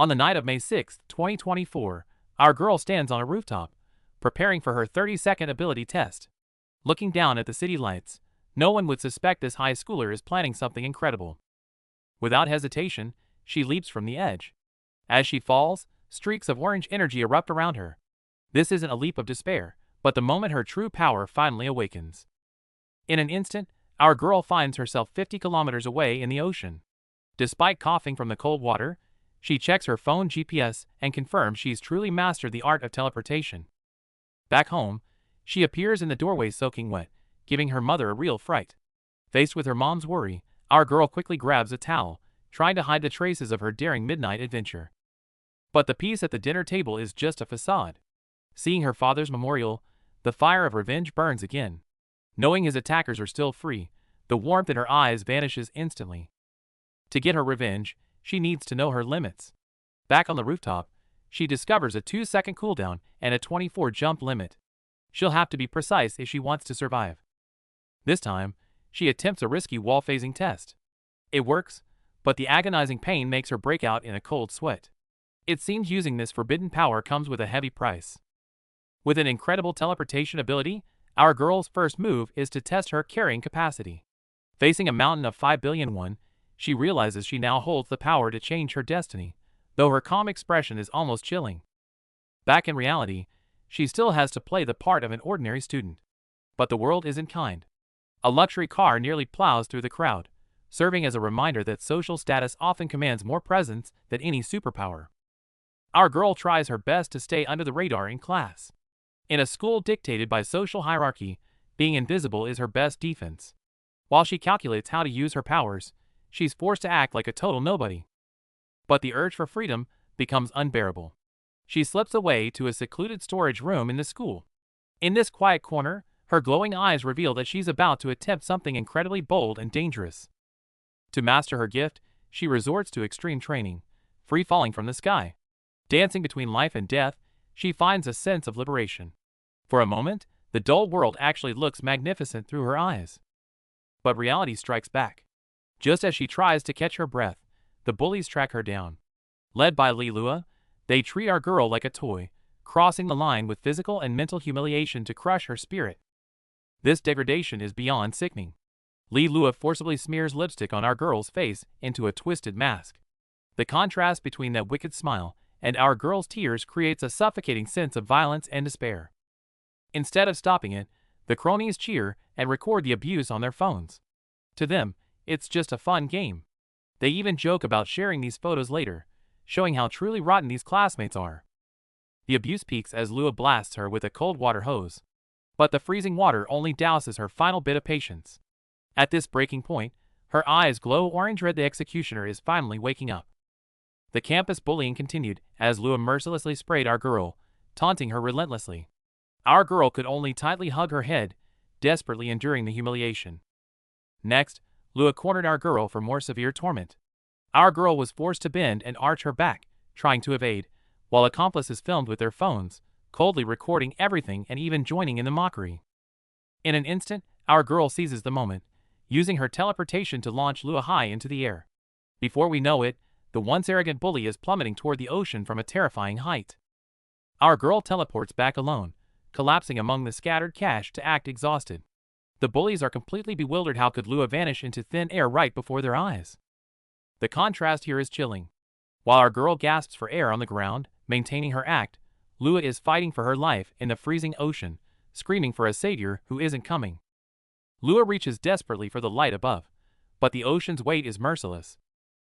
On the night of May 6, 2024, our girl stands on a rooftop, preparing for her 30-second ability test. Looking down at the city lights, no one would suspect this high schooler is planning something incredible. Without hesitation, she leaps from the edge. As she falls, streaks of orange energy erupt around her. This isn't a leap of despair, but the moment her true power finally awakens. In an instant, our girl finds herself 50 kilometers away in the ocean. Despite coughing from the cold water, she checks her phone GPS and confirms she's truly mastered the art of teleportation. Back home, she appears in the doorway soaking wet, giving her mother a real fright. Faced with her mom's worry, our girl quickly grabs a towel, trying to hide the traces of her daring midnight adventure. But the peace at the dinner table is just a facade. Seeing her father's memorial, the fire of revenge burns again. Knowing his attackers are still free, the warmth in her eyes vanishes instantly. To get her revenge, she needs to know her limits. Back on the rooftop, she discovers a 2-second cooldown and a 24 jump limit. She'll have to be precise if she wants to survive. This time, she attempts a risky wall phasing test. It works, but the agonizing pain makes her break out in a cold sweat. It seems using this forbidden power comes with a heavy price. With an incredible teleportation ability, our girl's first move is to test her carrying capacity. Facing a mountain of 5 billion won, she realizes she now holds the power to change her destiny, though her calm expression is almost chilling. Back in reality, she still has to play the part of an ordinary student. But the world isn't kind. A luxury car nearly plows through the crowd, serving as a reminder that social status often commands more presence than any superpower. Our girl tries her best to stay under the radar in class. In a school dictated by social hierarchy, being invisible is her best defense. While she calculates how to use her powers, she's forced to act like a total nobody. But the urge for freedom becomes unbearable. She slips away to a secluded storage room in the school. In this quiet corner, her glowing eyes reveal that she's about to attempt something incredibly bold and dangerous. To master her gift, she resorts to extreme training, free falling from the sky. Dancing between life and death, she finds a sense of liberation. For a moment, the dull world actually looks magnificent through her eyes. But reality strikes back. Just as she tries to catch her breath, the bullies track her down. Led by Li Lua, they treat our girl like a toy, crossing the line with physical and mental humiliation to crush her spirit. This degradation is beyond sickening. Li Lua forcibly smears lipstick on our girl's face into a twisted mask. The contrast between that wicked smile and our girl's tears creates a suffocating sense of violence and despair. Instead of stopping it, the cronies cheer and record the abuse on their phones. To them, it's just a fun game. They even joke about sharing these photos later, showing how truly rotten these classmates are. The abuse peaks as Lua blasts her with a cold water hose. But the freezing water only douses her final bit of patience. At this breaking point, her eyes glow orange-red. The executioner is finally waking up. The campus bullying continued as Lua mercilessly sprayed our girl, taunting her relentlessly. Our girl could only tightly hug her head, desperately enduring the humiliation. Next, Lua cornered our girl for more severe torment. Our girl was forced to bend and arch her back, trying to evade, while accomplices filmed with their phones, coldly recording everything and even joining in the mockery. In an instant, our girl seizes the moment, using her teleportation to launch Lua high into the air. Before we know it, the once arrogant bully is plummeting toward the ocean from a terrifying height. Our girl teleports back alone, collapsing among the scattered cash to act exhausted. The bullies are completely bewildered. How could Lua vanish into thin air right before their eyes? The contrast here is chilling. While our girl gasps for air on the ground, maintaining her act, Lua is fighting for her life in the freezing ocean, screaming for a savior who isn't coming. Lua reaches desperately for the light above, but the ocean's weight is merciless.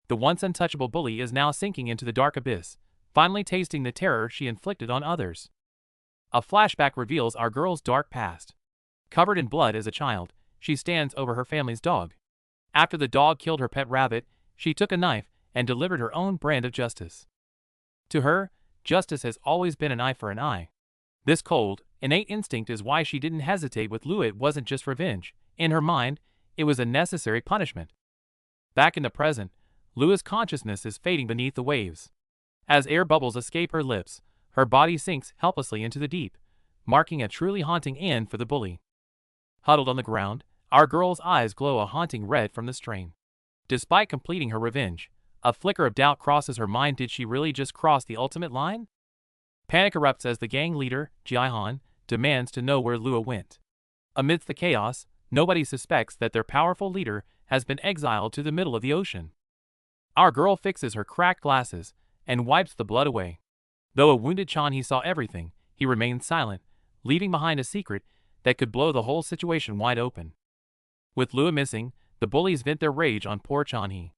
The once untouchable bully is now sinking into the dark abyss, finally tasting the terror she inflicted on others. A flashback reveals our girl's dark past. Covered in blood as a child, she stands over her family's dog. After the dog killed her pet rabbit, she took a knife and delivered her own brand of justice. To her, justice has always been an eye for an eye. This cold, innate instinct is why she didn't hesitate with Lua. It wasn't just revenge. In her mind, it was a necessary punishment. Back in the present, Lua's consciousness is fading beneath the waves. As air bubbles escape her lips, her body sinks helplessly into the deep, marking a truly haunting end for the bully. Huddled on the ground, our girl's eyes glow a haunting red from the strain. Despite completing her revenge, A flicker of doubt crosses her mind. Did she really just cross the ultimate line? Panic erupts as the gang leader, Jihan, demands to know where Lua went. Amidst the chaos, nobody suspects that their powerful leader has been exiled to the middle of the ocean. Our girl fixes her cracked glasses and wipes the blood away. Though a wounded Chanhee saw everything, he remained silent, leaving behind a secret that could blow the whole situation wide open. With Lua missing, the bullies vent their rage on poor Chanhee.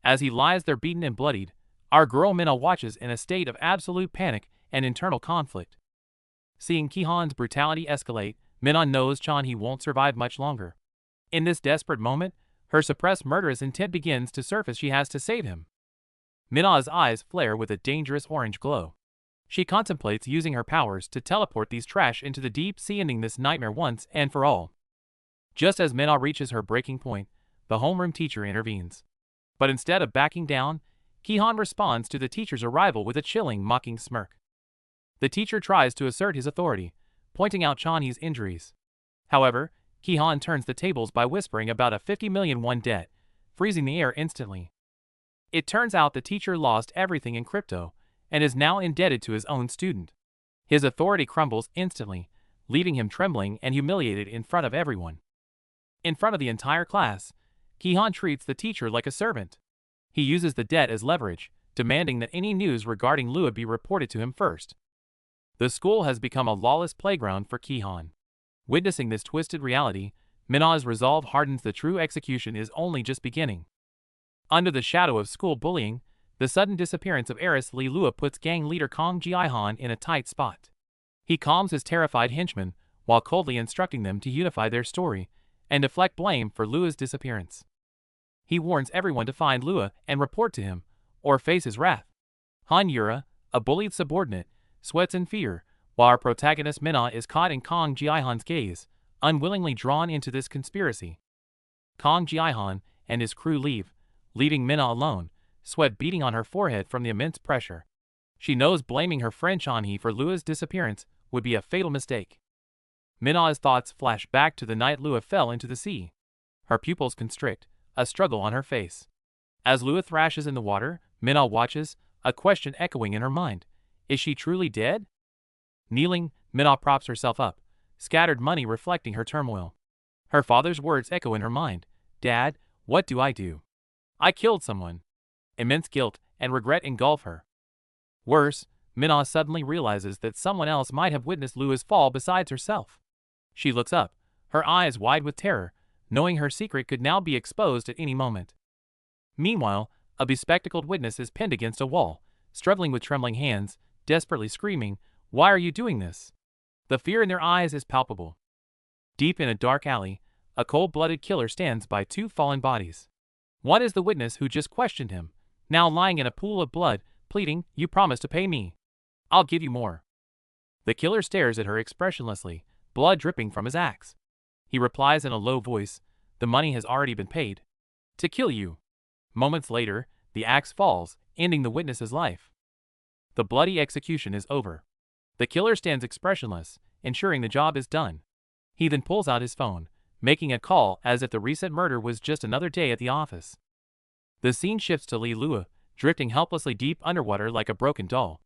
As he lies there beaten and bloodied, our girl Minna watches in a state of absolute panic and internal conflict. Seeing Kihan's brutality escalate, Minna knows Chanhee won't survive much longer. In this desperate moment, her suppressed murderous intent begins to surface. She has to save him. Minna's eyes flare with a dangerous orange glow. She contemplates using her powers to teleport these trash into the deep sea, ending this nightmare once and for all. Just as Minna reaches her breaking point, the homeroom teacher intervenes. But instead of backing down, Kihan responds to the teacher's arrival with a chilling, mocking smirk. The teacher tries to assert his authority, pointing out Chanhee's injuries. However, Kihan turns the tables by whispering about a 50 million won debt, freezing the air instantly. It turns out the teacher lost everything in crypto and is now indebted to his own student. His authority crumbles instantly, leaving him trembling and humiliated in front of everyone. In front of the entire class, Kihan treats the teacher like a servant. He uses the debt as leverage, demanding that any news regarding Lua be reported to him first. The school has become a lawless playground for Kihan. Witnessing this twisted reality, Minna's resolve hardens. The true execution is only just beginning. Under the shadow of school bullying, the sudden disappearance of heiress Li Lua puts gang leader Kong Jihan in a tight spot. He calms his terrified henchmen while coldly instructing them to unify their story and deflect blame for Lua's disappearance. He warns everyone to find Lua and report to him, or face his wrath. Han Yura, a bullied subordinate, sweats in fear, while our protagonist Minna is caught in Kong Jihan's gaze, unwillingly drawn into this conspiracy. Kong Jihan and his crew leave, leaving Minna alone, sweat beading on her forehead from the immense pressure. She knows blaming her friend Chanhee for Lua's disappearance would be a fatal mistake. Minna's thoughts flash back to the night Lua fell into the sea. Her pupils constrict, a struggle on her face. As Lua thrashes in the water, Minna watches, a question echoing in her mind. Is she truly dead? Kneeling, Minna props herself up, scattered money reflecting her turmoil. Her father's words echo in her mind. Dad, what do I do? I killed someone. Immense guilt and regret engulf her. Worse, Minna suddenly realizes that someone else might have witnessed Lua's fall besides herself. She looks up, her eyes wide with terror, knowing her secret could now be exposed at any moment. Meanwhile, a bespectacled witness is pinned against a wall, struggling with trembling hands, desperately screaming, "Why are you doing this?" The fear in their eyes is palpable. Deep in a dark alley, a cold-blooded killer stands by two fallen bodies. One is the witness who just questioned him, now lying in a pool of blood, pleading, "You promised to pay me. I'll give you more." The killer stares at her expressionlessly, blood dripping from his axe. He replies in a low voice, "The money has already been paid. To kill you." Moments later, the axe falls, ending the witness's life. The bloody execution is over. The killer stands expressionless, ensuring the job is done. He then pulls out his phone, making a call as if the recent murder was just another day at the office. The scene shifts to Li Lua, drifting helplessly deep underwater like a broken doll.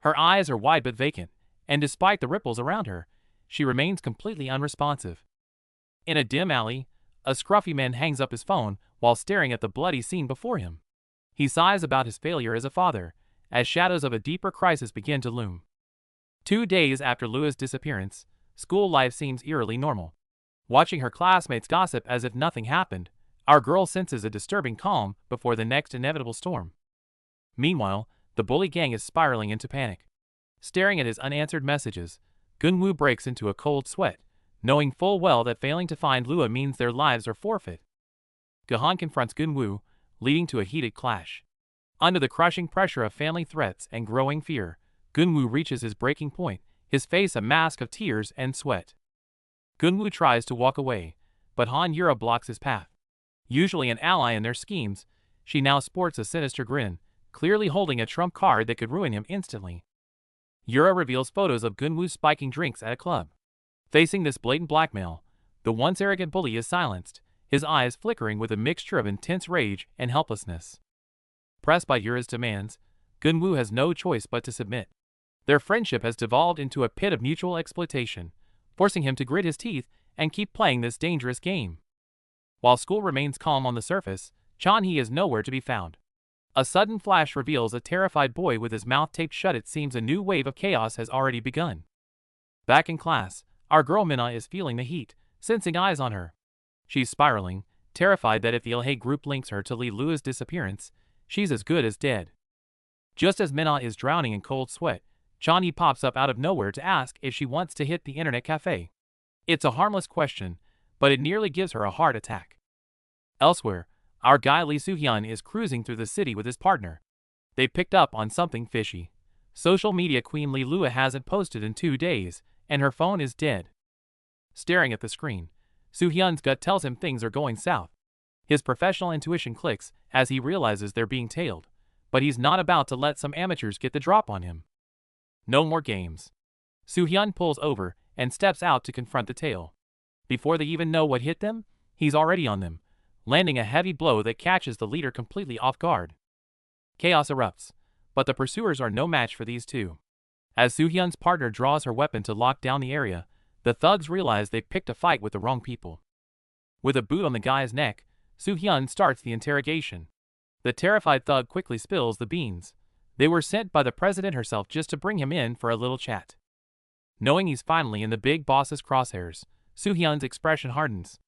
Her eyes are wide but vacant, and despite the ripples around her, she remains completely unresponsive. In a dim alley, a scruffy man hangs up his phone while staring at the bloody scene before him. He sighs about his failure as a father, as shadows of a deeper crisis begin to loom. 2 days after Lua's disappearance, school life seems eerily normal. Watching her classmates gossip as if nothing happened, our girl senses a disturbing calm before the next inevitable storm. Meanwhile, the bully gang is spiraling into panic. Staring at his unanswered messages, Gunwoo breaks into a cold sweat, knowing full well that failing to find Lua means their lives are forfeit. Gahan confronts Gunwoo, leading to a heated clash. Under the crushing pressure of family threats and growing fear, Gunwoo reaches his breaking point, his face a mask of tears and sweat. Gunwoo tries to walk away, but Han Yura blocks his path. Usually an ally in their schemes, she now sports a sinister grin, clearly holding a trump card that could ruin him instantly. Yura reveals photos of Gunwoo spiking drinks at a club. Facing this blatant blackmail, the once arrogant bully is silenced, his eyes flickering with a mixture of intense rage and helplessness. Pressed by Yura's demands, Gunwoo has no choice but to submit. Their friendship has devolved into a pit of mutual exploitation, forcing him to grit his teeth and keep playing this dangerous game. While school remains calm on the surface, Chanhee is nowhere to be found. A sudden flash reveals a terrified boy with his mouth taped shut. It seems a new wave of chaos has already begun. Back in class, our girl Minna is feeling the heat, sensing eyes on her. She's spiraling, terrified that if the Ilhe group links her to Li Lua's disappearance, she's as good as dead. Just as Minna is drowning in cold sweat, Chanhee pops up out of nowhere to ask if she wants to hit the internet cafe. It's a harmless question, but it nearly gives her a heart attack. Elsewhere, our guy Lee Soo-hyun is cruising through the city with his partner. They picked up on something fishy. Social media queen Li Lua hasn't posted in 2 days, and her phone is dead. Staring at the screen, Soo-hyun's gut tells him things are going south. His professional intuition clicks as he realizes they're being tailed, but he's not about to let some amateurs get the drop on him. No more games. Soo-hyun pulls over and steps out to confront the tail. Before they even know what hit them, he's already on them, landing a heavy blow that catches the leader completely off guard. Chaos erupts, but the pursuers are no match for these two. As Soo-hyun's partner draws her weapon to lock down the area, the thugs realize they've picked a fight with the wrong people. With a boot on the guy's neck, Soo-hyun starts the interrogation. The terrified thug quickly spills the beans. They were sent by the president herself just to bring him in for a little chat. Knowing he's finally in the big boss's crosshairs, Soo-hyun's expression hardens.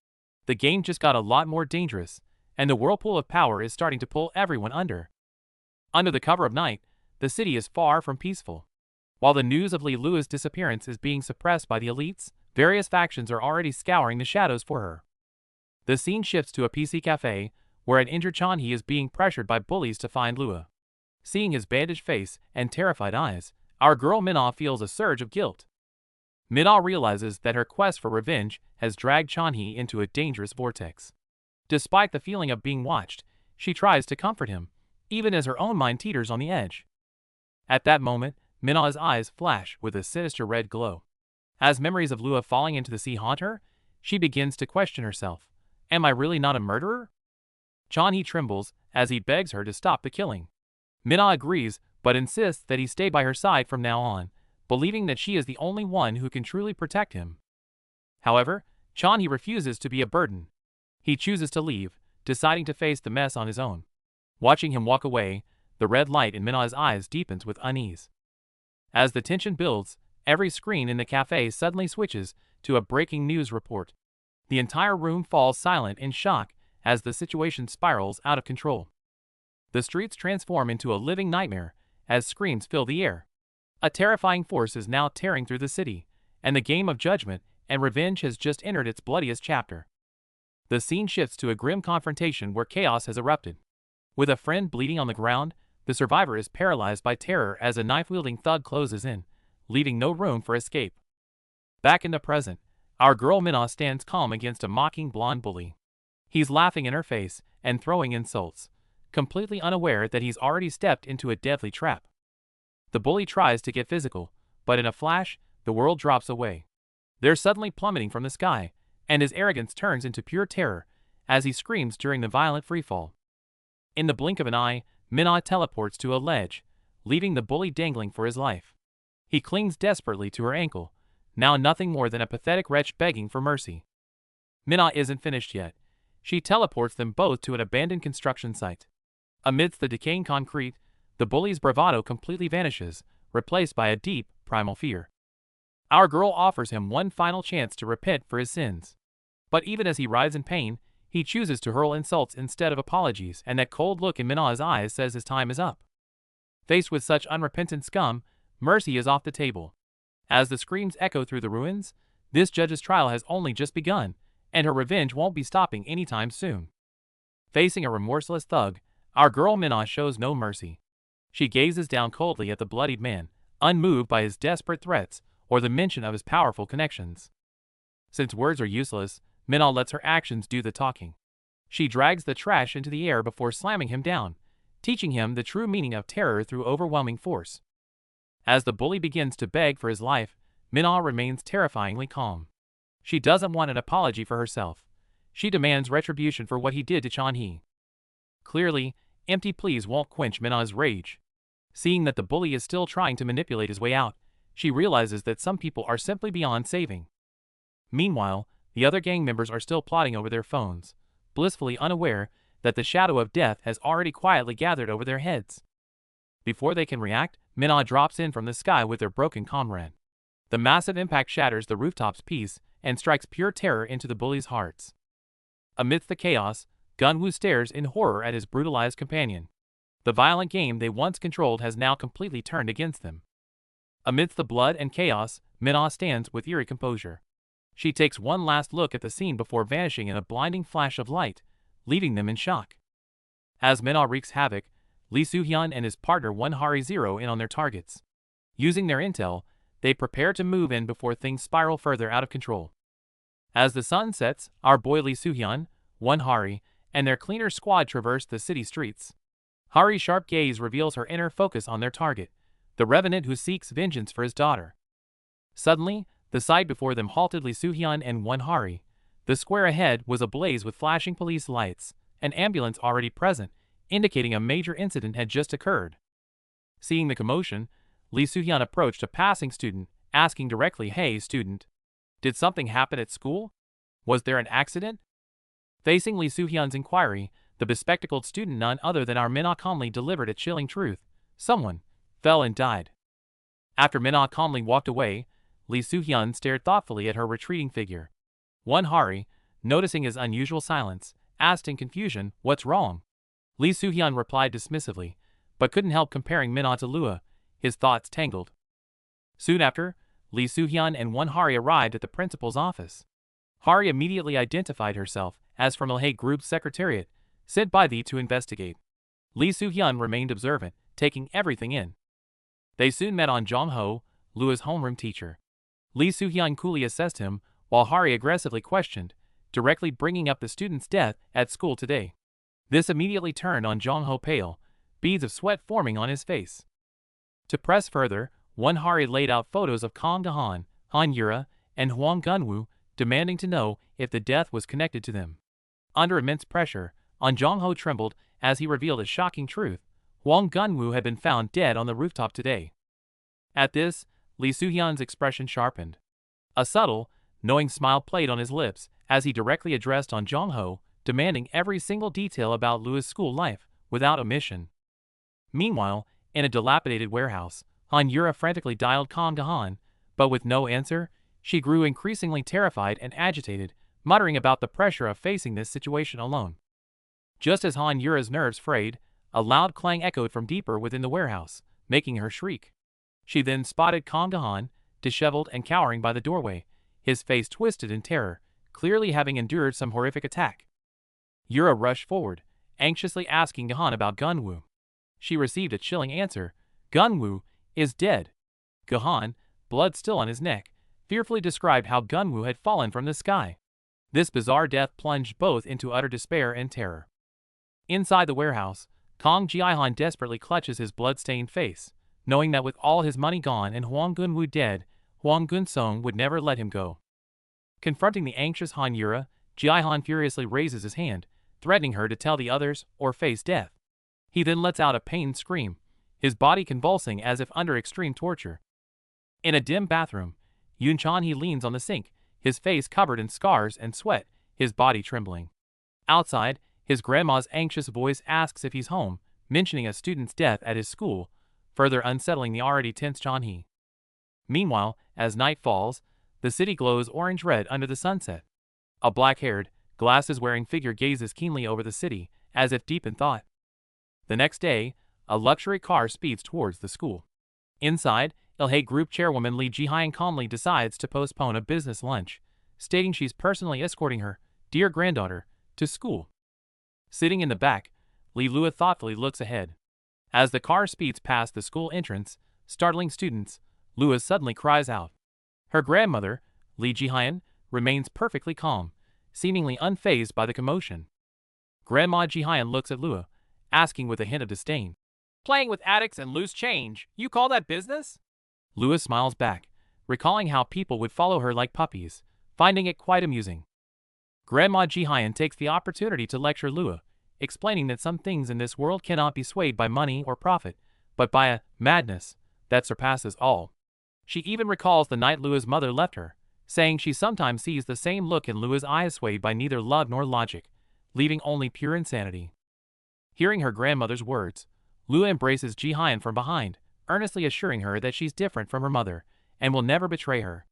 The game just got a lot more dangerous, and the whirlpool of power is starting to pull everyone under. Under the cover of night, the city is far from peaceful. While the news of Li Lua's disappearance is being suppressed by the elites, various factions are already scouring the shadows for her. The scene shifts to a PC cafe, where an injured Chanhee is being pressured by bullies to find Lua. Seeing his bandaged face and terrified eyes, our girl Minna feels a surge of guilt. Minna realizes that her quest for revenge has dragged Chanhee into a dangerous vortex. Despite the feeling of being watched, she tries to comfort him, even as her own mind teeters on the edge. At that moment, Minna's eyes flash with a sinister red glow. As memories of Lua falling into the sea haunt her, she begins to question herself. Am I really not a murderer? Chanhee trembles as he begs her to stop the killing. Minna agrees, but insists that he stay by her side from now on, believing that she is the only one who can truly protect him. However, Chanhee refuses to be a burden. He chooses to leave, deciding to face the mess on his own. Watching him walk away, the red light in Minna's eyes deepens with unease. As the tension builds, every screen in the cafe suddenly switches to a breaking news report. The entire room falls silent in shock as the situation spirals out of control. The streets transform into a living nightmare as screams fill the air. A terrifying force is now tearing through the city, and the game of judgment and revenge has just entered its bloodiest chapter. The scene shifts to a grim confrontation where chaos has erupted. With a friend bleeding on the ground, the survivor is paralyzed by terror as a knife-wielding thug closes in, leaving no room for escape. Back in the present, our girl Minna stands calm against a mocking blonde bully. He's laughing in her face and throwing insults, completely unaware that he's already stepped into a deadly trap. The bully tries to get physical, but in a flash, the world drops away. They're suddenly plummeting from the sky, and his arrogance turns into pure terror as he screams during the violent freefall. In the blink of an eye, Minna teleports to a ledge, leaving the bully dangling for his life. He clings desperately to her ankle, now nothing more than a pathetic wretch begging for mercy. Minna isn't finished yet. She teleports them both to an abandoned construction site. Amidst the decaying concrete, the bully's bravado completely vanishes, replaced by a deep, primal fear. Our girl offers him one final chance to repent for his sins. But even as he writhes in pain, he chooses to hurl insults instead of apologies, and that cold look in Minna's eyes says his time is up. Faced with such unrepentant scum, mercy is off the table. As the screams echo through the ruins, this judge's trial has only just begun, and her revenge won't be stopping anytime soon. Facing a remorseless thug, our girl Minna shows no mercy. She gazes down coldly at the bloodied man, unmoved by his desperate threats or the mention of his powerful connections. Since words are useless, Minna lets her actions do the talking. She drags the trash into the air before slamming him down, teaching him the true meaning of terror through overwhelming force. As the bully begins to beg for his life, Minna remains terrifyingly calm. She doesn't want an apology for herself. She demands retribution for what he did to Chanhee. Clearly, Empty pleas won't quench Minna's rage. Seeing that the bully is still trying to manipulate his way out, she realizes that some people are simply beyond saving. Meanwhile, the other gang members are still plotting over their phones, blissfully unaware that the shadow of death has already quietly gathered over their heads. Before they can react, Minna drops in from the sky with their broken comrade. The massive impact shatters the rooftops piece and strikes pure terror into the bullies' hearts. Amidst the chaos, Gunwoo stares in horror at his brutalized companion. The violent game they once controlled has now completely turned against them. Amidst the blood and chaos, Minna stands with eerie composure. She takes one last look at the scene before vanishing in a blinding flash of light, leaving them in shock. As Minna wreaks havoc, Lee Soo-hyun and his partner Won-hari zero in on their targets. Using their intel, they prepare to move in before things spiral further out of control. As the sun sets, our boy Lee Soo-hyun, Won-hari, and their cleaner squad traverse the city streets. Hari's sharp gaze reveals her inner focus on their target, the revenant who seeks vengeance for his daughter. Suddenly, the sight before them halted Lee Soo-hyun and Won-hari. The square ahead was ablaze with flashing police lights, an ambulance already present, indicating a major incident had just occurred. Seeing the commotion, Lee Soo-hyun approached a passing student, asking directly, "Hey, student, did something happen at school? Was there an accident?" Facing Lee Soo-hyun's inquiry, the bespectacled student, none other than our Minna, calmly delivered a chilling truth: someone fell and died. After Minna calmly walked away, Lee Soo-hyun stared thoughtfully at her retreating figure. Won-hari, noticing his unusual silence, asked in confusion, "What's wrong?" Lee Soo-hyun replied dismissively, but couldn't help comparing Minna to Lua, his thoughts tangled. Soon after, Lee Soo-hyun and Won-hari arrived at the principal's office. Hari immediately identified herself as from Ilhe Group's secretariat, sent by thee to investigate. Lee Soo-hyun remained observant, taking everything in. They soon met on Jong-ho, Lua's homeroom teacher. Lee Soo-hyun coolly assessed him, while Hari aggressively questioned, directly bringing up the student's death at school today. This immediately turned on Jong-ho pale, beads of sweat forming on his face. To press further, Won-hari laid out photos of Kang Ga-han, Han Yura, and Hwang Gunwoo, demanding to know if the death was connected to them. Under immense pressure, Jong-ho trembled as he revealed a shocking truth: Hwang Gunwoo had been found dead on the rooftop today. At this, Lee Soo-hyun's expression sharpened. A subtle, knowing smile played on his lips as he directly addressed Jong-ho, demanding every single detail about Lua's school life, without omission. Meanwhile, in a dilapidated warehouse, Han Yura frantically dialed Kang Ga-han, but with no answer, she grew increasingly terrified and agitated, muttering about the pressure of facing this situation alone. Just as Han Yura's nerves frayed, a loud clang echoed from deeper within the warehouse, making her shriek. She then spotted Kang Ga-han, disheveled and cowering by the doorway, his face twisted in terror, clearly having endured some horrific attack. Yura rushed forward, anxiously asking Ga-han about Gunwoo. She received a chilling answer: Gunwoo is dead. Ga-han, blood still on his neck, fearfully described how Gunwoo had fallen from the sky. This bizarre death plunged both into utter despair and terror. Inside the warehouse, Kang Ji-han desperately clutches his blood-stained face, knowing that with all his money gone and Hwang Gunwoo dead, Hwang Gun-sung would never let him go. Confronting the anxious Han Yura, Ji-han furiously raises his hand, threatening her to tell the others or face death. He then lets out a pained scream, his body convulsing as if under extreme torture. In a dim bathroom, Yoon Chan-hee leans on the sink, his face covered in scars and sweat, his body trembling. Outside, his grandma's anxious voice asks if he's home, mentioning a student's death at his school, further unsettling the already tense Chan-hee. Meanwhile, as night falls, the city glows orange-red under the sunset. A black-haired, glasses-wearing figure gazes keenly over the city, as if deep in thought. The next day, a luxury car speeds towards the school. Inside, Ilhe Group chairwoman Lee Ji-hyun calmly decides to postpone a business lunch, stating she's personally escorting her dear granddaughter to school. Sitting in the back, Lee Lua thoughtfully looks ahead. As the car speeds past the school entrance, startling students, Lua suddenly cries out. Her grandmother, Lee Ji-hyun, remains perfectly calm, seemingly unfazed by the commotion. Grandma Ji-hyun looks at Lua, asking with a hint of disdain, "Playing with addicts and loose change, you call that business?" Lua smiles back, recalling how people would follow her like puppies, finding it quite amusing. Grandma Ji-hyun takes the opportunity to lecture Lua, explaining that some things in this world cannot be swayed by money or profit, but by a madness that surpasses all. She even recalls the night Lua's mother left her, saying she sometimes sees the same look in Lua's eyes swayed by neither love nor logic, leaving only pure insanity. Hearing her grandmother's words, Lua embraces Jihyun from behind, earnestly assuring her that she's different from her mother and will never betray her.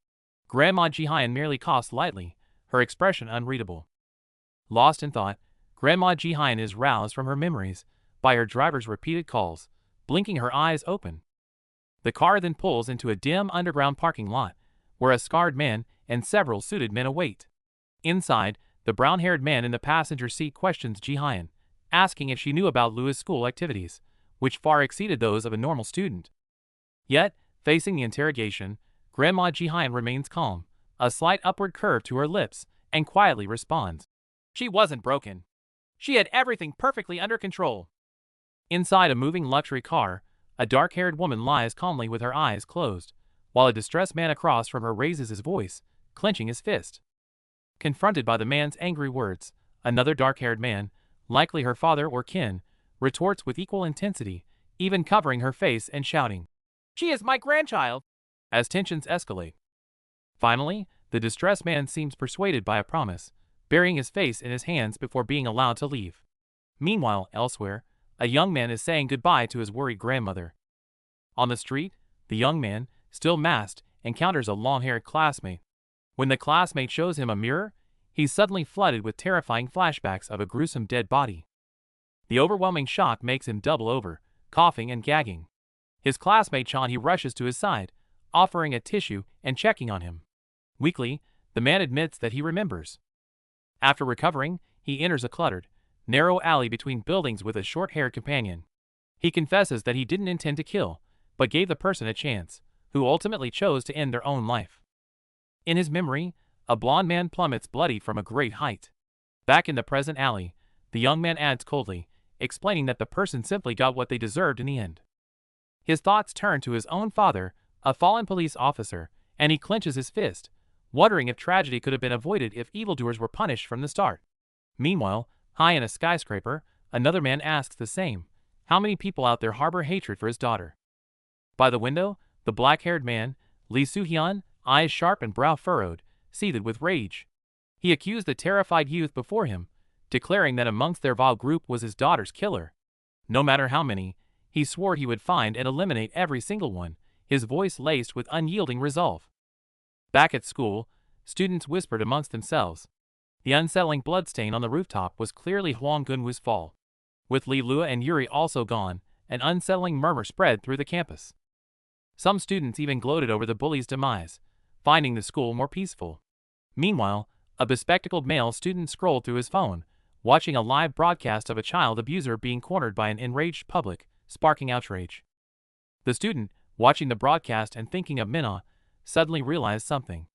Grandma Jihyun merely coughs lightly, her expression unreadable. Lost in thought, Grandma Jihyun is roused from her memories by her driver's repeated calls, blinking her eyes open. The car then pulls into a dim underground parking lot, where a scarred man and several suited men await. Inside, the brown-haired man in the passenger seat questions Jihyun, asking if she knew about Lua's school activities, which far exceeded those of a normal student. Yet, facing the interrogation, Grandma Jihyun remains calm, a slight upward curve to her lips, and quietly responds, "She wasn't broken. She had everything perfectly under control." Inside a moving luxury car, a dark-haired woman lies calmly with her eyes closed, while a distressed man across from her raises his voice, clenching his fist. Confronted by the man's angry words, another dark-haired man, likely her father or kin, retorts with equal intensity, even covering her face and shouting, "She is my grandchild!" as tensions escalate. Finally, the distressed man seems persuaded by a promise, burying his face in his hands before being allowed to leave. Meanwhile, elsewhere, a young man is saying goodbye to his worried grandmother. On the street, the young man, still masked, encounters a long-haired classmate. When the classmate shows him a mirror, he's suddenly flooded with terrifying flashbacks of a gruesome dead body. The overwhelming shock makes him double over, coughing and gagging. His classmate Chan-hee rushes to his side, offering a tissue and checking on him. Weakly, the man admits that he remembers. After recovering, he enters a cluttered, narrow alley between buildings with a short-haired companion. He confesses that he didn't intend to kill, but gave the person a chance, who ultimately chose to end their own life. In his memory, a blond man plummets bloody from a great height. Back in the present alley, the young man adds coldly, explaining that the person simply got what they deserved in the end. His thoughts turn to his own father, a fallen police officer, and he clenches his fist, wondering if tragedy could have been avoided if evildoers were punished from the start. Meanwhile, high in a skyscraper, another man asks the same, how many people out there harbor hatred for his daughter? By the window, the black-haired man, Lee Soo-hyun, eyes sharp and brow furrowed, seethed with rage. He accused the terrified youth before him, declaring that amongst their vile group was his daughter's killer. No matter how many, he swore he would find and eliminate every single one, his voice laced with unyielding resolve. Back at school, students whispered amongst themselves. The unsettling bloodstain on the rooftop was clearly Hwang Gunwoo's fall. With Lee Lua and Yuri also gone, an unsettling murmur spread through the campus. Some students even gloated over the bullies' demise, finding the school more peaceful. Meanwhile, a bespectacled male student scrolled through his phone, watching a live broadcast of a child abuser being cornered by an enraged public, sparking outrage. The student, watching the broadcast and thinking of Minna, suddenly realized something.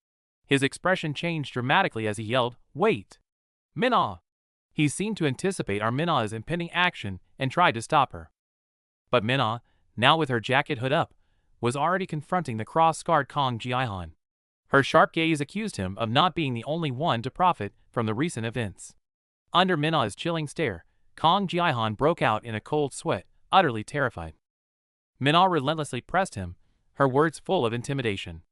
His expression changed dramatically as he yelled, "Wait! Minna!" He seemed to anticipate our Minna's impending action and tried to stop her. But Minna, now with her jacket hood up, was already confronting the cross-scarred Kang Ji-hyun. Her sharp gaze accused him of not being the only one to profit from the recent events. Under Minna's chilling stare, Kang Ji-hyun broke out in a cold sweat, utterly terrified. Minna relentlessly pressed him, her words full of intimidation.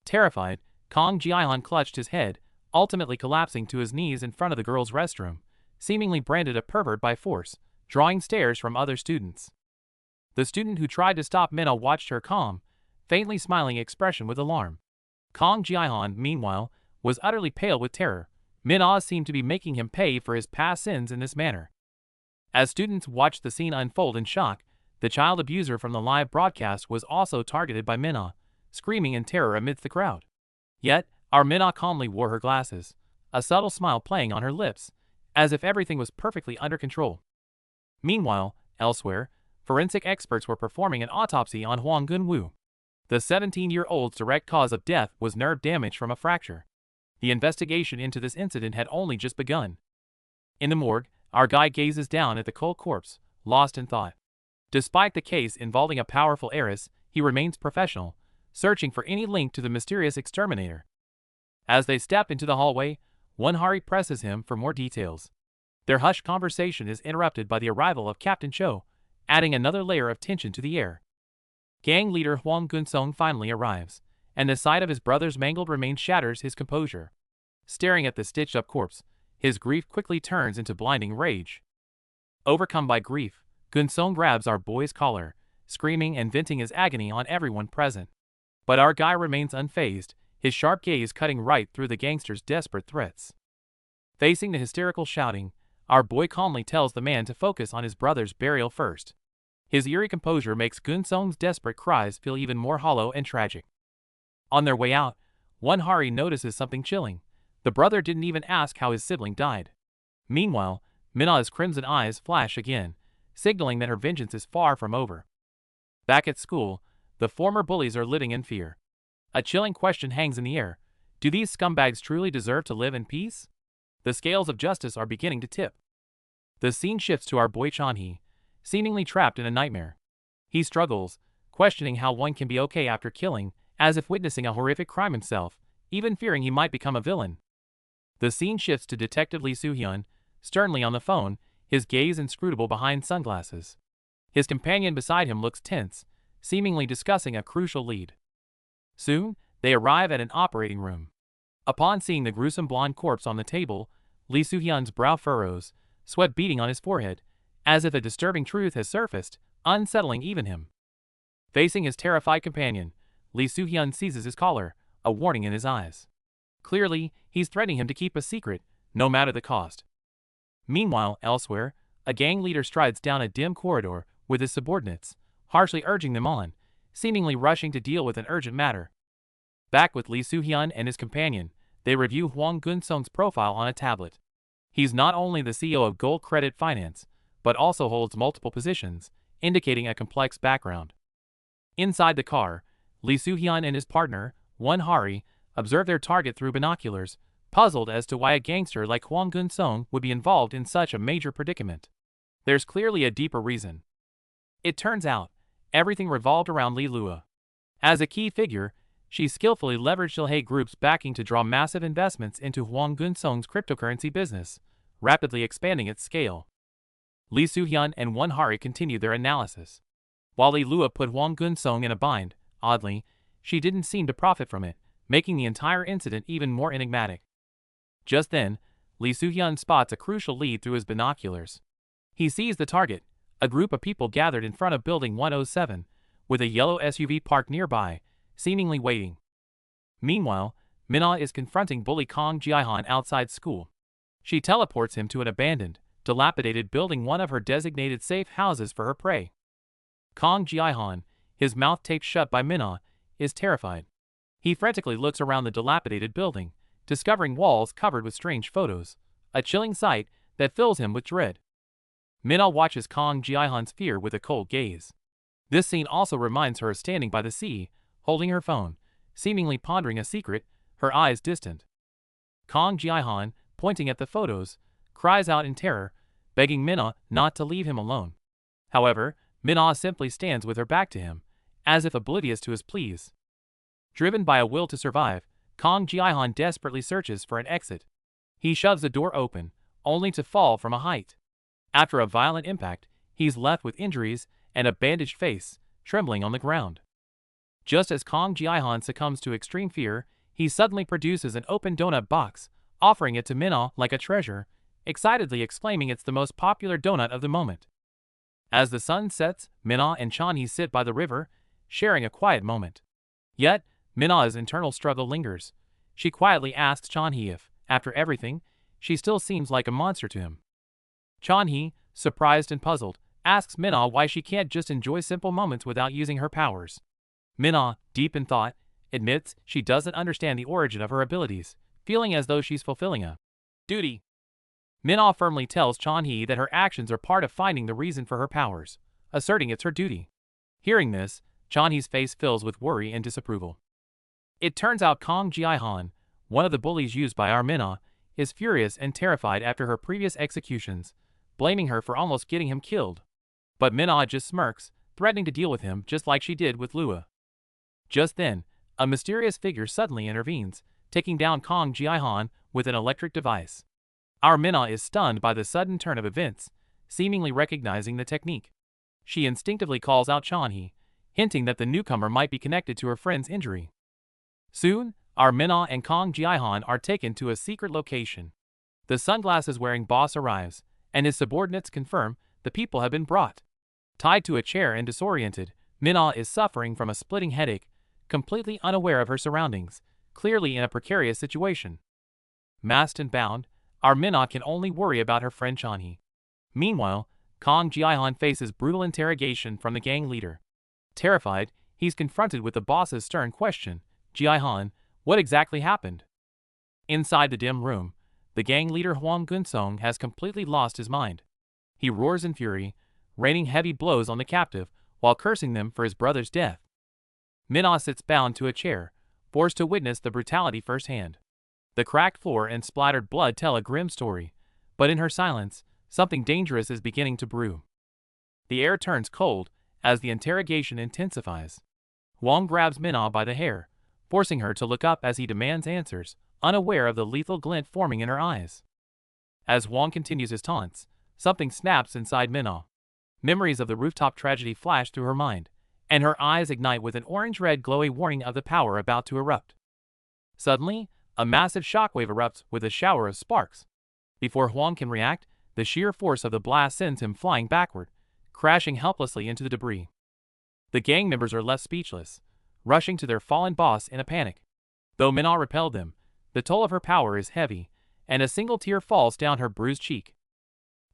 Terrified, Kang Ji-hyun clutched his head, ultimately collapsing to his knees in front of the girls' restroom, seemingly branded a pervert by force, drawing stares from other students. The student who tried to stop Minna watched her calm, faintly smiling expression with alarm. Kang Ji-hyun, meanwhile, was utterly pale with terror. Minna seemed to be making him pay for his past sins in this manner. As students watched the scene unfold in shock, the child abuser from the live broadcast was also targeted by Minna, screaming in terror amidst the crowd. Yet, our Minna calmly wore her glasses, a subtle smile playing on her lips, as if everything was perfectly under control. Meanwhile, elsewhere, forensic experts were performing an autopsy on Hwang Gunwoo. The 17-year-old's direct cause of death was nerve damage from a fracture. The investigation into this incident had only just begun. In the morgue, our guide gazes down at the cold corpse, lost in thought. Despite the case involving a powerful heiress, he remains professional, searching for any link to the mysterious exterminator. As they step into the hallway, Won-hari presses him for more details. Their hushed conversation is interrupted by the arrival of Captain Cho, adding another layer of tension to the air. Gang leader Huang Gunsong finally arrives, and the sight of his brother's mangled remains shatters his composure. Staring at the stitched-up corpse, his grief quickly turns into blinding rage. Overcome by grief, Gunsong grabs our boy's collar, screaming and venting his agony on everyone present. But our guy remains unfazed, his sharp gaze cutting right through the gangster's desperate threats. Facing the hysterical shouting, our boy calmly tells the man to focus on his brother's burial first. His eerie composure makes Gunsong's desperate cries feel even more hollow and tragic. On their way out, one Hari notices something chilling. The brother didn't even ask how his sibling died. Meanwhile, Minna's crimson eyes flash again, signaling that her vengeance is far from over. Back at school, the former bullies are living in fear. A chilling question hangs in the air. Do these scumbags truly deserve to live in peace? The scales of justice are beginning to tip. The scene shifts to our boy Chanhee, seemingly trapped in a nightmare. He struggles, questioning how one can be okay after killing, as if witnessing a horrific crime himself, even fearing he might become a villain. The scene shifts to Detective Lee Soo-hyun, sternly on the phone, his gaze inscrutable behind sunglasses. His companion beside him looks tense, seemingly discussing a crucial lead. Soon, they arrive at an operating room. Upon seeing the gruesome blonde corpse on the table, Lee Soo-hyun's brow furrows, sweat beading on his forehead, as if a disturbing truth has surfaced, unsettling even him. Facing his terrified companion, Lee Soo-hyun seizes his collar, a warning in his eyes. Clearly, he's threatening him to keep a secret, no matter the cost. Meanwhile, elsewhere, a gang leader strides down a dim corridor with his subordinates, harshly urging them on, seemingly rushing to deal with an urgent matter. Back with Lee Soo-hyun and his companion, they review Huang Gunsong's profile on a tablet. He's not only the CEO of Gold Credit Finance, but also holds multiple positions, indicating a complex background. Inside the car, Lee Soo-hyun and his partner, Won Hari, observe their target through binoculars, puzzled as to why a gangster like Huang Gunsong would be involved in such a major predicament. There's clearly a deeper reason. It turns out, everything revolved around Lee Lua. As a key figure, she skillfully leveraged Ilhe Group's backing to draw massive investments into Huang Gunsong's cryptocurrency business, rapidly expanding its scale. Lee Soo-hyun and Won Hari continued their analysis. While Lee Lua put Huang Gunsong in a bind, oddly, she didn't seem to profit from it, making the entire incident even more enigmatic. Just then, Lee Soo-hyun spots a crucial lead through his binoculars. He sees the target, a group of people gathered in front of Building 107, with a yellow SUV parked nearby, seemingly waiting. Meanwhile, Minna is confronting bully Kang Ji-han outside school. She teleports him to an abandoned, dilapidated building, one of her designated safe houses for her prey. Kang Ji-han, his mouth taped shut by Minna, is terrified. He frantically looks around the dilapidated building, discovering walls covered with strange photos, a chilling sight that fills him with dread. Minna watches Kang Ji-han's fear with a cold gaze. This scene also reminds her standing by the sea, holding her phone, seemingly pondering a secret, her eyes distant. Kang Ji-han, pointing at the photos, cries out in terror, begging Minna not to leave him alone. However, Minna simply stands with her back to him, as if oblivious to his pleas. Driven by a will to survive, Kang Ji-han desperately searches for an exit. He shoves the door open, only to fall from a height. After a violent impact, he's left with injuries and a bandaged face, trembling on the ground. Just as Kang Ji-han succumbs to extreme fear, he suddenly produces an open donut box, offering it to Minna like a treasure, excitedly exclaiming it's the most popular donut of the moment. As the sun sets, Minna and Chanhee sit by the river, sharing a quiet moment. Yet, Minna's internal struggle lingers. She quietly asks Chanhee if, after everything, she still seems like a monster to him. Chanhee, surprised and puzzled, asks Minna why she can't just enjoy simple moments without using her powers. Minna, deep in thought, admits she doesn't understand the origin of her abilities, feeling as though she's fulfilling a duty. Minna firmly tells Chanhee that her actions are part of finding the reason for her powers, asserting it's her duty. Hearing this, Chanhee's face fills with worry and disapproval. It turns out Kang Ji-han, one of the bullies used by our Minna, is furious and terrified after her previous executions, blaming her for almost getting him killed. But Minna just smirks, threatening to deal with him just like she did with Lua. Just then, a mysterious figure suddenly intervenes, taking down Kang Ji-han with an electric device. Our Minna is stunned by the sudden turn of events, seemingly recognizing the technique. She instinctively calls out Chanhee, hinting that the newcomer might be connected to her friend's injury. Soon, our Minna and Kong Jihan are taken to a secret location. The sunglasses-wearing boss arrives, and his subordinates confirm the people have been brought. Tied to a chair and disoriented, Minna is suffering from a splitting headache, completely unaware of her surroundings, clearly in a precarious situation. Masked and bound, our Minna can only worry about her friend Chanhee. Meanwhile, Kong Jihan faces brutal interrogation from the gang leader. Terrified, he's confronted with the boss's stern question, "Jihan, what exactly happened?" Inside the dim room, the gang leader Huang Gunsong has completely lost his mind. He roars in fury, raining heavy blows on the captive while cursing them for his brother's death. Minna sits bound to a chair, forced to witness the brutality firsthand. The cracked floor and splattered blood tell a grim story, but in her silence, something dangerous is beginning to brew. The air turns cold as the interrogation intensifies. Huang grabs Minna by the hair, forcing her to look up as he demands answers, unaware of the lethal glint forming in her eyes. As Huang continues his taunts, something snaps inside Minna. Memories of the rooftop tragedy flash through her mind, and her eyes ignite with an orange-red glowy warning of the power about to erupt. Suddenly, a massive shockwave erupts with a shower of sparks. Before Huang can react, the sheer force of the blast sends him flying backward, crashing helplessly into the debris. The gang members are left speechless, rushing to their fallen boss in a panic. Though Minna repelled them, the toll of her power is heavy, and a single tear falls down her bruised cheek.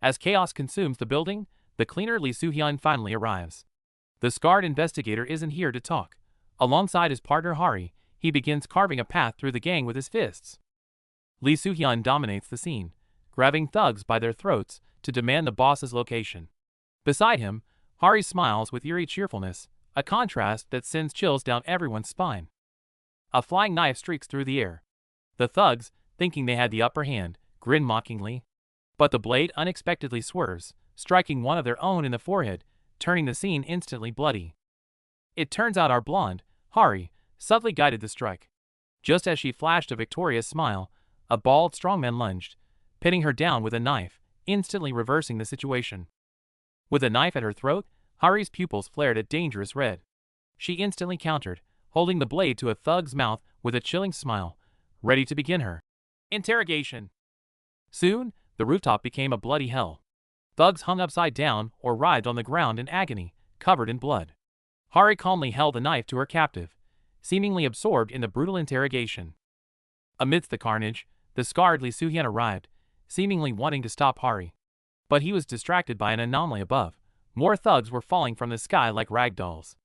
As chaos consumes the building, the cleaner Lee Soo-hyun finally arrives. The scarred investigator isn't here to talk. Alongside his partner Hari, he begins carving a path through the gang with his fists. Lee Soo-hyun dominates the scene, grabbing thugs by their throats to demand the boss's location. Beside him, Hari smiles with eerie cheerfulness, a contrast that sends chills down everyone's spine. A flying knife streaks through the air. The thugs, thinking they had the upper hand, grin mockingly. But the blade unexpectedly swerves, striking one of their own in the forehead, turning the scene instantly bloody. It turns out our blonde, Hari, subtly guided the strike. Just as she flashed a victorious smile, a bald strongman lunged, pinning her down with a knife, instantly reversing the situation. With a knife at her throat, Hari's pupils flared a dangerous red. She instantly countered, holding the blade to a thug's mouth with a chilling smile, ready to begin her interrogation. Soon, the rooftop became a bloody hell. Thugs hung upside down or writhed on the ground in agony, covered in blood. Hari calmly held the knife to her captive, seemingly absorbed in the brutal interrogation. Amidst the carnage, the scarred Lee Soo-hyun arrived, seemingly wanting to stop Hari. But he was distracted by an anomaly above. More thugs were falling from the sky like rag dolls.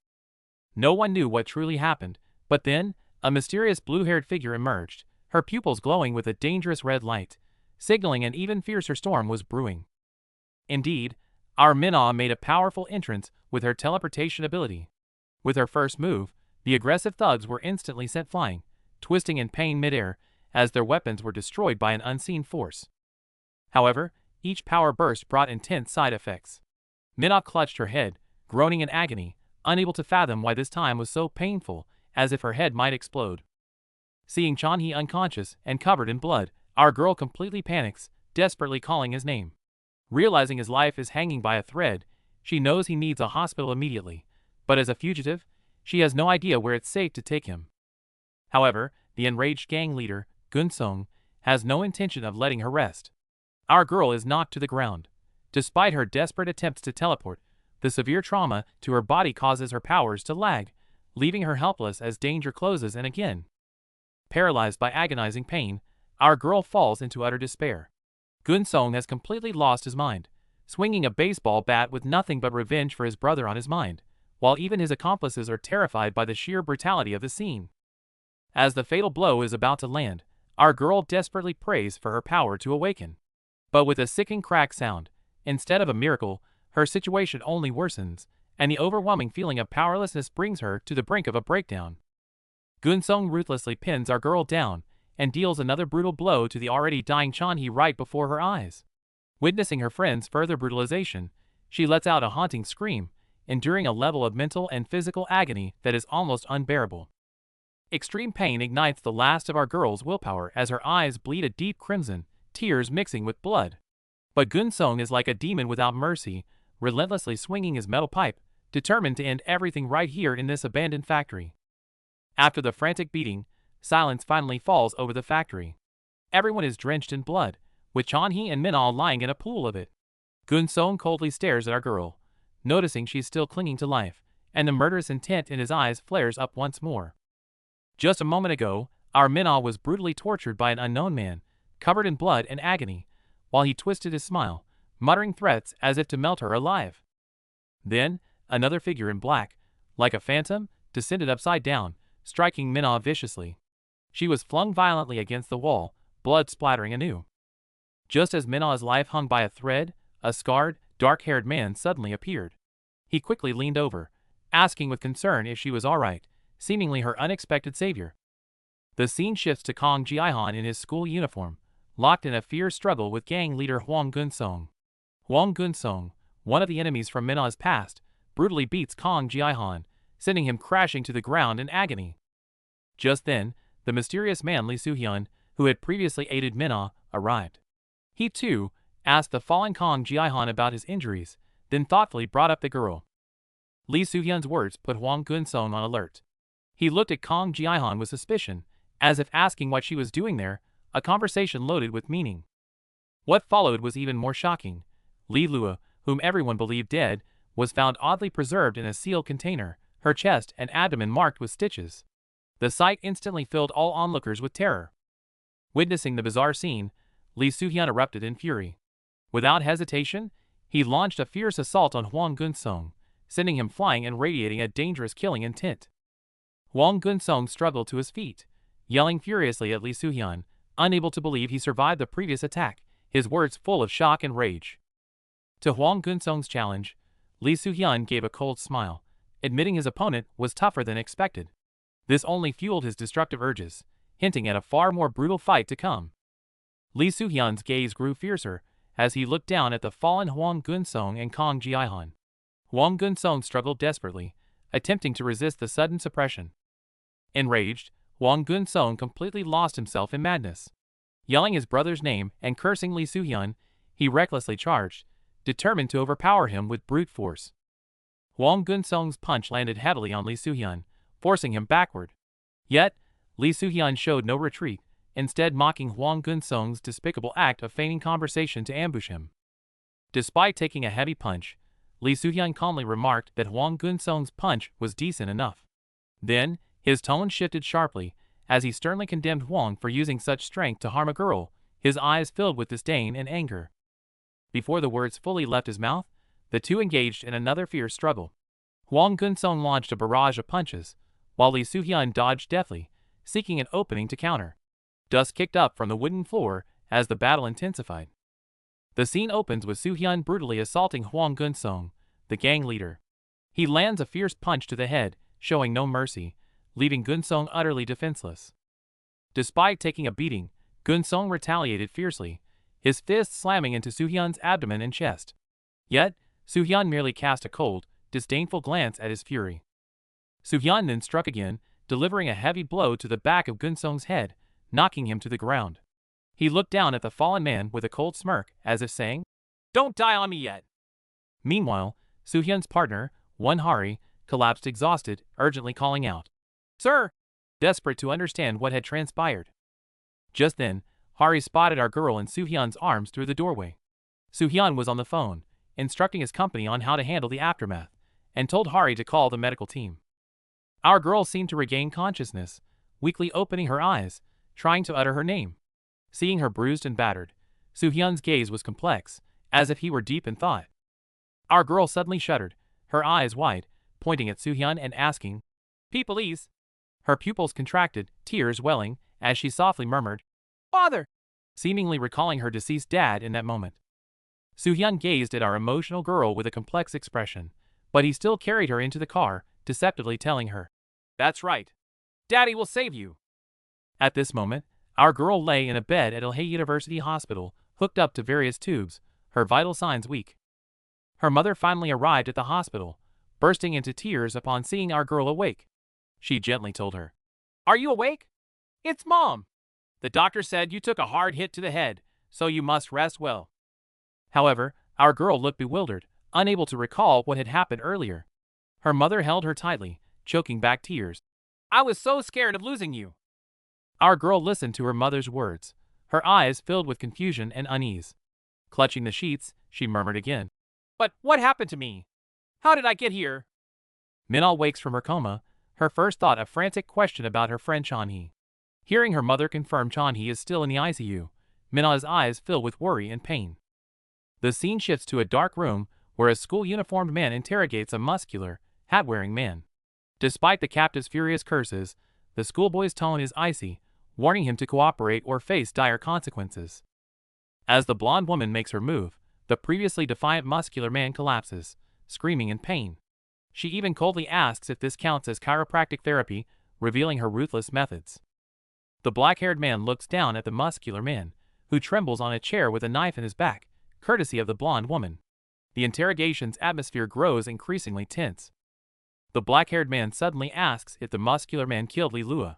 No one knew what truly happened, but then, a mysterious blue-haired figure emerged, her pupils glowing with a dangerous red light, signaling an even fiercer storm was brewing. Indeed, our Minna made a powerful entrance with her teleportation ability. With her first move, the aggressive thugs were instantly sent flying, twisting in pain midair, as their weapons were destroyed by an unseen force. However, each power burst brought intense side effects. Minna clutched her head, groaning in agony, unable to fathom why this time was so painful, as if her head might explode. Seeing Chanhee unconscious and covered in blood, our girl completely panics, desperately calling his name. Realizing his life is hanging by a thread, she knows he needs a hospital immediately, but as a fugitive, she has no idea where it's safe to take him. However, the enraged gang leader, Gunsong, has no intention of letting her rest. Our girl is knocked to the ground. Despite her desperate attempts to teleport, the severe trauma to her body causes her powers to lag, leaving her helpless as danger closes in again. Paralyzed by agonizing pain, our girl falls into utter despair. Gunsong has completely lost his mind, swinging a baseball bat with nothing but revenge for his brother on his mind, while even his accomplices are terrified by the sheer brutality of the scene. As the fatal blow is about to land, our girl desperately prays for her power to awaken. But with a sickening crack sound, instead of a miracle, her situation only worsens, and the overwhelming feeling of powerlessness brings her to the brink of a breakdown. Gunsong ruthlessly pins our girl down and deals another brutal blow to the already dying Chanhee right before her eyes. Witnessing her friend's further brutalization, she lets out a haunting scream, enduring a level of mental and physical agony that is almost unbearable. Extreme pain ignites the last of our girl's willpower as her eyes bleed a deep crimson, tears mixing with blood. But Gunsong is like a demon without mercy, relentlessly swinging his metal pipe, determined to end everything right here in this abandoned factory. After the frantic beating, silence finally falls over the factory. Everyone is drenched in blood, with Chanhee and Minal lying in a pool of it. Gunsong coldly stares at our girl, noticing she's still clinging to life, and the murderous intent in his eyes flares up once more. Just a moment ago, our Minal was brutally tortured by an unknown man, covered in blood and agony, while he twisted his smile, muttering threats as if to melt her alive. Then, another figure in black, like a phantom, descended upside down, striking Minal viciously. She was flung violently against the wall, blood splattering anew. Just as Minal's life hung by a thread, a scarred, dark-haired man suddenly appeared. He quickly leaned over, asking with concern if she was all right, seemingly her unexpected savior. The scene shifts to Kong Jiaihan in his school uniform, locked in a fierce struggle with gang leader Huang Gunsong. Huang Gunsong, one of the enemies from Minal's past, brutally beats Kong Jiaihan, sending him crashing to the ground in agony. Just then, the mysterious man Li Suhyun, who had previously aided Minal, arrived. He, too, asked the fallen Kong Jiaihan about his injuries, then thoughtfully brought up the girl. Li Suhyun's words put Huang Gunsong on alert. He looked at Kong Jiaihan with suspicion, as if asking what she was doing there, a conversation loaded with meaning. What followed was even more shocking. Li Lua, whom everyone believed dead, was found oddly preserved in a sealed container, her chest and abdomen marked with stitches. The sight instantly filled all onlookers with terror. Witnessing the bizarre scene, Li Suhyun erupted in fury. Without hesitation, he launched a fierce assault on Huang Gunsong, sending him flying and radiating a dangerous killing intent. Huang Gunsong struggled to his feet, yelling furiously at Li Suhyun, unable to believe he survived the previous attack, his words full of shock and rage. To Huang Gunsong's challenge, Li Suhyun gave a cold smile, admitting his opponent was tougher than expected. This only fueled his destructive urges, hinting at a far more brutal fight to come. Li Suhyun's gaze grew fiercer as he looked down at the fallen Huang Gunsong and Kong Jiaihan. Huang Gunsong struggled desperately, attempting to resist the sudden suppression. Enraged, Huang Gunsong completely lost himself in madness. Yelling his brother's name and cursing Li Suhyun, he recklessly charged, determined to overpower him with brute force. Huang Gunsong's punch landed heavily on Li Suhyun, forcing him backward. Yet, Li Suhyun showed no retreat, instead mocking Huang Gunsong's despicable act of feigning conversation to ambush him. Despite taking a heavy punch, Li Suhyun calmly remarked that Huang Gunsong's punch was decent enough. Then, his tone shifted sharply, as he sternly condemned Huang for using such strength to harm a girl, his eyes filled with disdain and anger. Before the words fully left his mouth, the two engaged in another fierce struggle. Huang Gunsong launched a barrage of punches, while Li Suhyun dodged deftly, seeking an opening to counter. Dust kicked up from the wooden floor as the battle intensified. The scene opens with Suhyun brutally assaulting Huang Gunsong, the gang leader. He lands a fierce punch to the head, showing no mercy, leaving Gunsong utterly defenseless. Despite taking a beating, Gunsong retaliated fiercely, his fists slamming into Suhyun's abdomen and chest. Yet, Suhyun merely cast a cold, disdainful glance at his fury. Suhyun then struck again, delivering a heavy blow to the back of Gunsong's head, knocking him to the ground. He looked down at the fallen man with a cold smirk, as if saying, "Don't die on me yet." Meanwhile, Suhyun's partner, Won Hari, collapsed exhausted, urgently calling out, "Sir!" desperate to understand what had transpired. Just then, Hari spotted our girl in Suhyun's arms through the doorway. Suhyun was on the phone, instructing his company on how to handle the aftermath, and told Hari to call the medical team. Our girl seemed to regain consciousness, weakly opening her eyes, trying to utter her name. Seeing her bruised and battered, Suhyun's gaze was complex, as if he were deep in thought. Our girl suddenly shuddered, her eyes wide, pointing at Suhyun and asking, "Please?" Her pupils contracted, tears welling, as she softly murmured, "Father!" seemingly recalling her deceased dad in that moment. Suhyun gazed at our emotional girl with a complex expression, but he still carried her into the car, deceptively telling her, "That's right. Daddy will save you." At this moment, our girl lay in a bed at Ilhe University Hospital, hooked up to various tubes, her vital signs weak. Her mother finally arrived at the hospital, bursting into tears upon seeing our girl awake. She gently told her, "Are you awake? It's Mom. The doctor said you took a hard hit to the head, so you must rest well. However, our girl looked bewildered, unable to recall what had happened earlier. Her mother held her tightly, choking back tears. I was so scared of losing you. Our girl listened to her mother's words, her eyes filled with confusion and unease. Clutching the sheets, she murmured again. But what happened to me? How did I get here? Minna wakes from her coma, her first thought a frantic question about her friend Chanhee. Hearing her mother confirm Chanhee is still in the ICU, Minna's eyes fill with worry and pain. The scene shifts to a dark room where a school-uniformed man interrogates a muscular, hat-wearing man. Despite the captive's furious curses, the schoolboy's tone is icy, warning him to cooperate or face dire consequences. As the blonde woman makes her move, the previously defiant muscular man collapses, screaming in pain. She even coldly asks if this counts as chiropractic therapy, revealing her ruthless methods. The black-haired man looks down at the muscular man, who trembles on a chair with a knife in his back, courtesy of the blonde woman. The interrogation's atmosphere grows increasingly tense. The black-haired man suddenly asks if the muscular man killed Li Lua.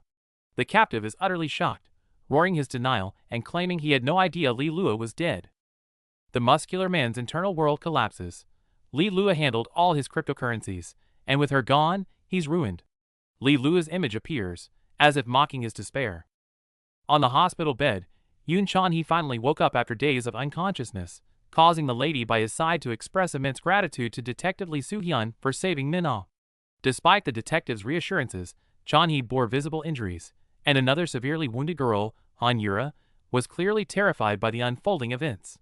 The captive is utterly shocked, roaring his denial and claiming he had no idea Li Lua was dead. The muscular man's internal world collapses. Li Lua handled all his cryptocurrencies, and with her gone, he's ruined. Li Lua's image appears, as if mocking his despair. On the hospital bed, Yoon Chanhee finally woke up after days of unconsciousness, causing the lady by his side to express immense gratitude to Detective Lee Soo-hyun for saving Minna. Despite the detective's reassurances, Chanhee bore visible injuries, and another severely wounded girl, Han Yura, was clearly terrified by the unfolding events.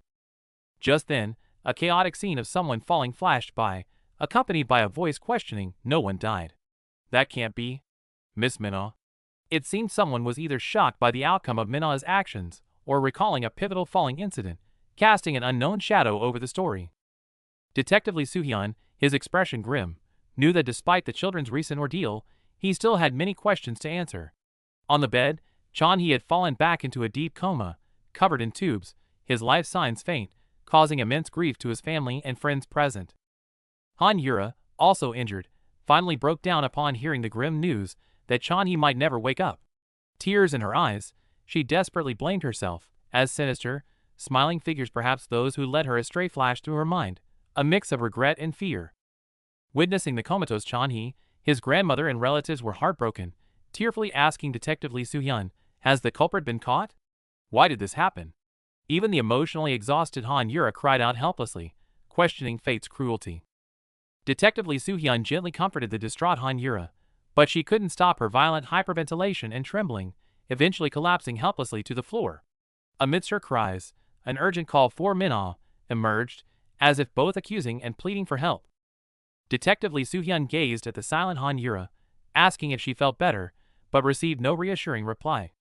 Just then, a chaotic scene of someone falling flashed by, accompanied by a voice questioning, "No one died. That can't be. Miss Minna." It seemed someone was either shocked by the outcome of Minna's actions, or recalling a pivotal falling incident, casting an unknown shadow over the story. Detective Lee Soo-hyun, his expression grim, knew that despite the children's recent ordeal, he still had many questions to answer. On the bed, Chanhee had fallen back into a deep coma, covered in tubes, his life signs faint, causing immense grief to his family and friends present. Han Yura, also injured, finally broke down upon hearing the grim news that Chanhee might never wake up. Tears in her eyes, she desperately blamed herself, as sinister, smiling figures, perhaps those who led her astray, flashed through her mind, a mix of regret and fear. Witnessing the comatose Chanhee, his grandmother and relatives were heartbroken, tearfully asking Detective Lee Soo-hyun, has the culprit been caught? Why did this happen? Even the emotionally exhausted Han Yura cried out helplessly, questioning fate's cruelty. Detective Lee Soo-hyun gently comforted the distraught Han Yura, but she couldn't stop her violent hyperventilation and trembling, eventually collapsing helplessly to the floor. Amidst her cries, an urgent call for Minna emerged, as if both accusing and pleading for help. Detective Lee Soo-hyun gazed at the silent Han Yura, asking if she felt better, but received no reassuring reply.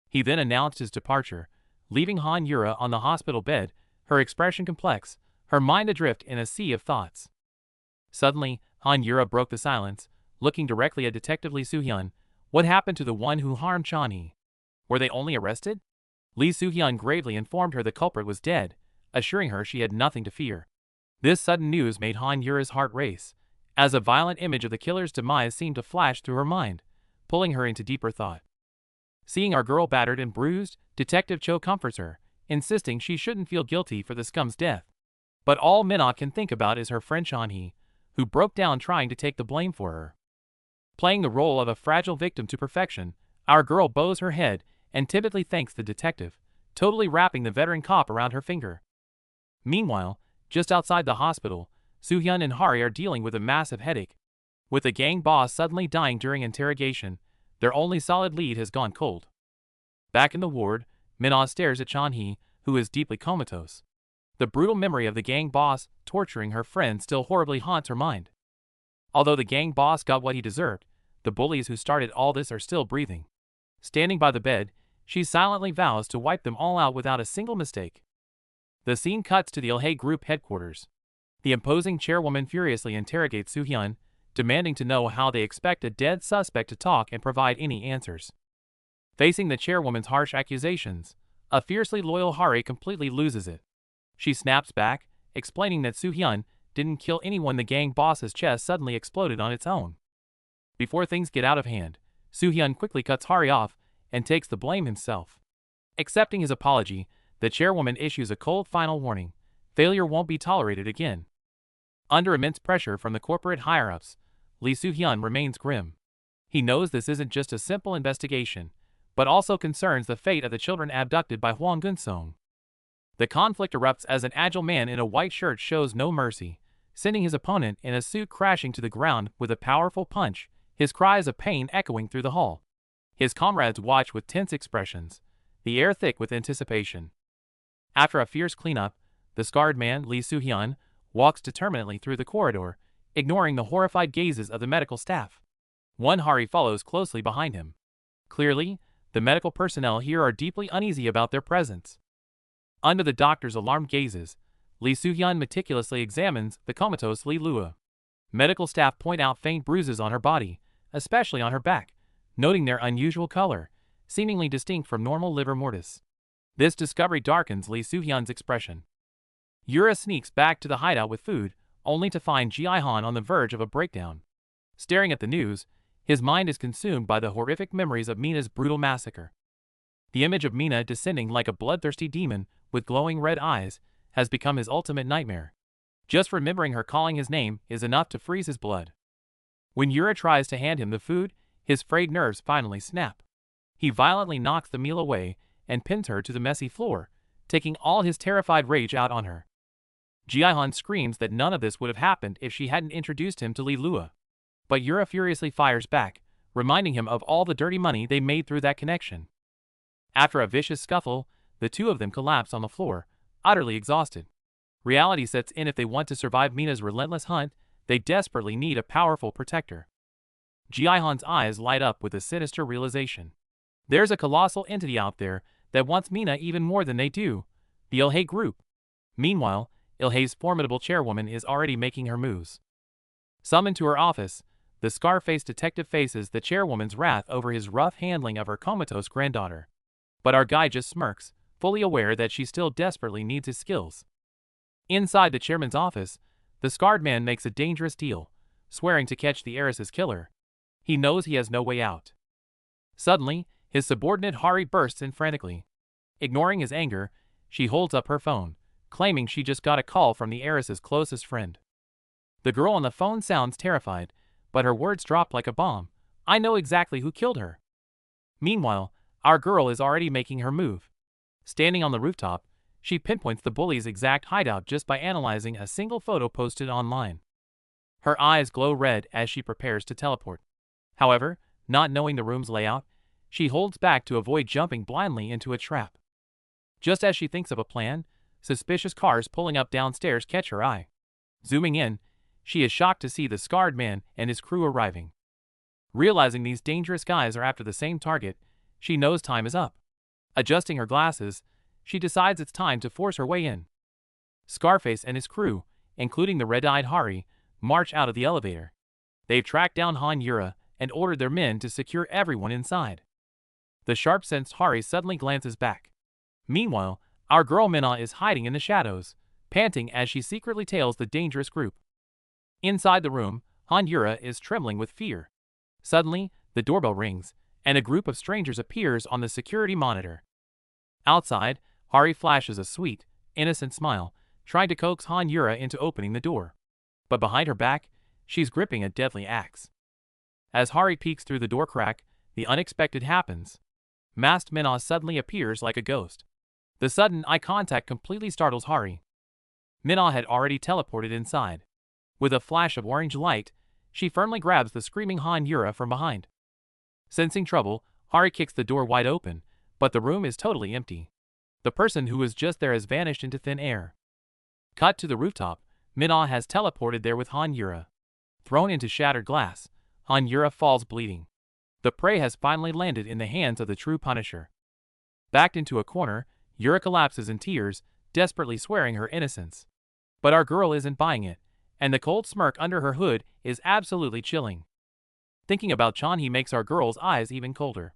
He then announced his departure, leaving Han Yura on the hospital bed, her expression complex, her mind adrift in a sea of thoughts. Suddenly, Han Yura broke the silence, looking directly at Detective Lee Soo-hyun. What happened to the one who harmed Chanhee? Were they only arrested? Lee Soo-hyun gravely informed her the culprit was dead, assuring her she had nothing to fear. This sudden news made Han Yura's heart race, as a violent image of the killer's demise seemed to flash through her mind, pulling her into deeper thought. Seeing our girl battered and bruised, Detective Cho comforts her, insisting she shouldn't feel guilty for the scum's death. But all Minna can think about is her friend Chanhee, who broke down trying to take the blame for her. Playing the role of a fragile victim to perfection, our girl bows her head and timidly thanks the detective, totally wrapping the veteran cop around her finger. Meanwhile, just outside the hospital, Soo-hyun and Hari are dealing with a massive headache. With the gang boss suddenly dying during interrogation, their only solid lead has gone cold. Back in the ward, Minna stares at Chanhee, who is deeply comatose. The brutal memory of the gang boss torturing her friend still horribly haunts her mind. Although the gang boss got what he deserved, the bullies who started all this are still breathing. Standing by the bed, she silently vows to wipe them all out without a single mistake. The scene cuts to the Ilhe Group headquarters. The imposing chairwoman furiously interrogates Soo-hyun, demanding to know how they expect a dead suspect to talk and provide any answers. Facing the chairwoman's harsh accusations, a fiercely loyal Hari completely loses it. She snaps back, explaining that Soo-hyun didn't kill anyone. The gang boss's chest suddenly exploded on its own. Before things get out of hand, Soo-hyun quickly cuts Hari off and takes the blame himself. Accepting his apology, the chairwoman issues a cold final warning: failure won't be tolerated again. Under immense pressure from the corporate higher-ups, Lee Soo-hyun remains grim. He knows this isn't just a simple investigation, but also concerns the fate of the children abducted by Hwang Gun-sung. The conflict erupts as an agile man in a white shirt shows no mercy, sending his opponent in a suit crashing to the ground with a powerful punch, his cries of pain echoing through the hall. His comrades watch with tense expressions, the air thick with anticipation. After a fierce cleanup, the scarred man, Lee Soo-hyun, walks determinedly through the corridor, ignoring the horrified gazes of the medical staff. One Hari follows closely behind him. Clearly, the medical personnel here are deeply uneasy about their presence. Under the doctor's alarmed gazes, Lee Soo-hyun meticulously examines the comatose Lee Lua. Medical staff point out faint bruises on her body, especially on her back, noting their unusual color, seemingly distinct from normal livor mortis. This discovery darkens Lee Soo-hyun's expression. Yura sneaks back to the hideout with food, only to find Ji-han on the verge of a breakdown. Staring at the news, his mind is consumed by the horrific memories of Mina's brutal massacre. The image of Mina descending like a bloodthirsty demon with glowing red eyes has become his ultimate nightmare. Just remembering her calling his name is enough to freeze his blood. When Yura tries to hand him the food, his frayed nerves finally snap. He violently knocks the meal away and pins her to the messy floor, taking all his terrified rage out on her. Ji-han screams that none of this would have happened if she hadn't introduced him to Lee Lua. But Yura furiously fires back, reminding him of all the dirty money they made through that connection. After a vicious scuffle, the two of them collapse on the floor, utterly exhausted. Reality sets in: if they want to survive Mina's relentless hunt, they desperately need a powerful protector. Ji-han's eyes light up with a sinister realization. There's a colossal entity out there that wants Mina even more than they do, the Il-hei group. Meanwhile, Il-hei's formidable chairwoman is already making her moves. Summoned to her office, the scar-faced detective faces the chairwoman's wrath over his rough handling of her comatose granddaughter. But our guy just smirks, fully aware that she still desperately needs his skills. Inside the chairman's office, the scarred man makes a dangerous deal, swearing to catch the heiress's killer. He knows he has no way out. Suddenly, his subordinate Hari bursts in frantically. Ignoring his anger, she holds up her phone, claiming she just got a call from the heiress's closest friend. The girl on the phone sounds terrified, but her words drop like a bomb. "I know exactly who killed her." Meanwhile, our girl is already making her move. Standing on the rooftop, she pinpoints the bullies' exact hideout just by analyzing a single photo posted online. Her eyes glow red as she prepares to teleport. However, not knowing the room's layout, she holds back to avoid jumping blindly into a trap. Just as she thinks of a plan, suspicious cars pulling up downstairs catch her eye. Zooming in, she is shocked to see the scarred man and his crew arriving. Realizing these dangerous guys are after the same target, she knows time is up. Adjusting her glasses, she decides it's time to force her way in. Scarface and his crew, including the red-eyed Hari, march out of the elevator. They've tracked down Han Yura and ordered their men to secure everyone inside. The sharp-sensed Hari suddenly glances back. Meanwhile, our girl Minna is hiding in the shadows, panting as she secretly tails the dangerous group. Inside the room, Han Yura is trembling with fear. Suddenly, the doorbell rings, and a group of strangers appears on the security monitor. Outside, Hari flashes a sweet, innocent smile, trying to coax Han Yura into opening the door. But behind her back, she's gripping a deadly axe. As Hari peeks through the door crack, the unexpected happens. Masked Minna suddenly appears like a ghost. The sudden eye contact completely startles Hari. Minna had already teleported inside. With a flash of orange light, she firmly grabs the screaming Han Yura from behind. Sensing trouble, Hari kicks the door wide open, but the room is totally empty. The person who was just there has vanished into thin air. Cut to the rooftop, Minna has teleported there with Han Yura. Thrown into shattered glass, Han Yura falls bleeding. The prey has finally landed in the hands of the true Punisher. Backed into a corner, Yura collapses in tears, desperately swearing her innocence. But our girl isn't buying it, and the cold smirk under her hood is absolutely chilling. Thinking about Chanhee makes our girl's eyes even colder.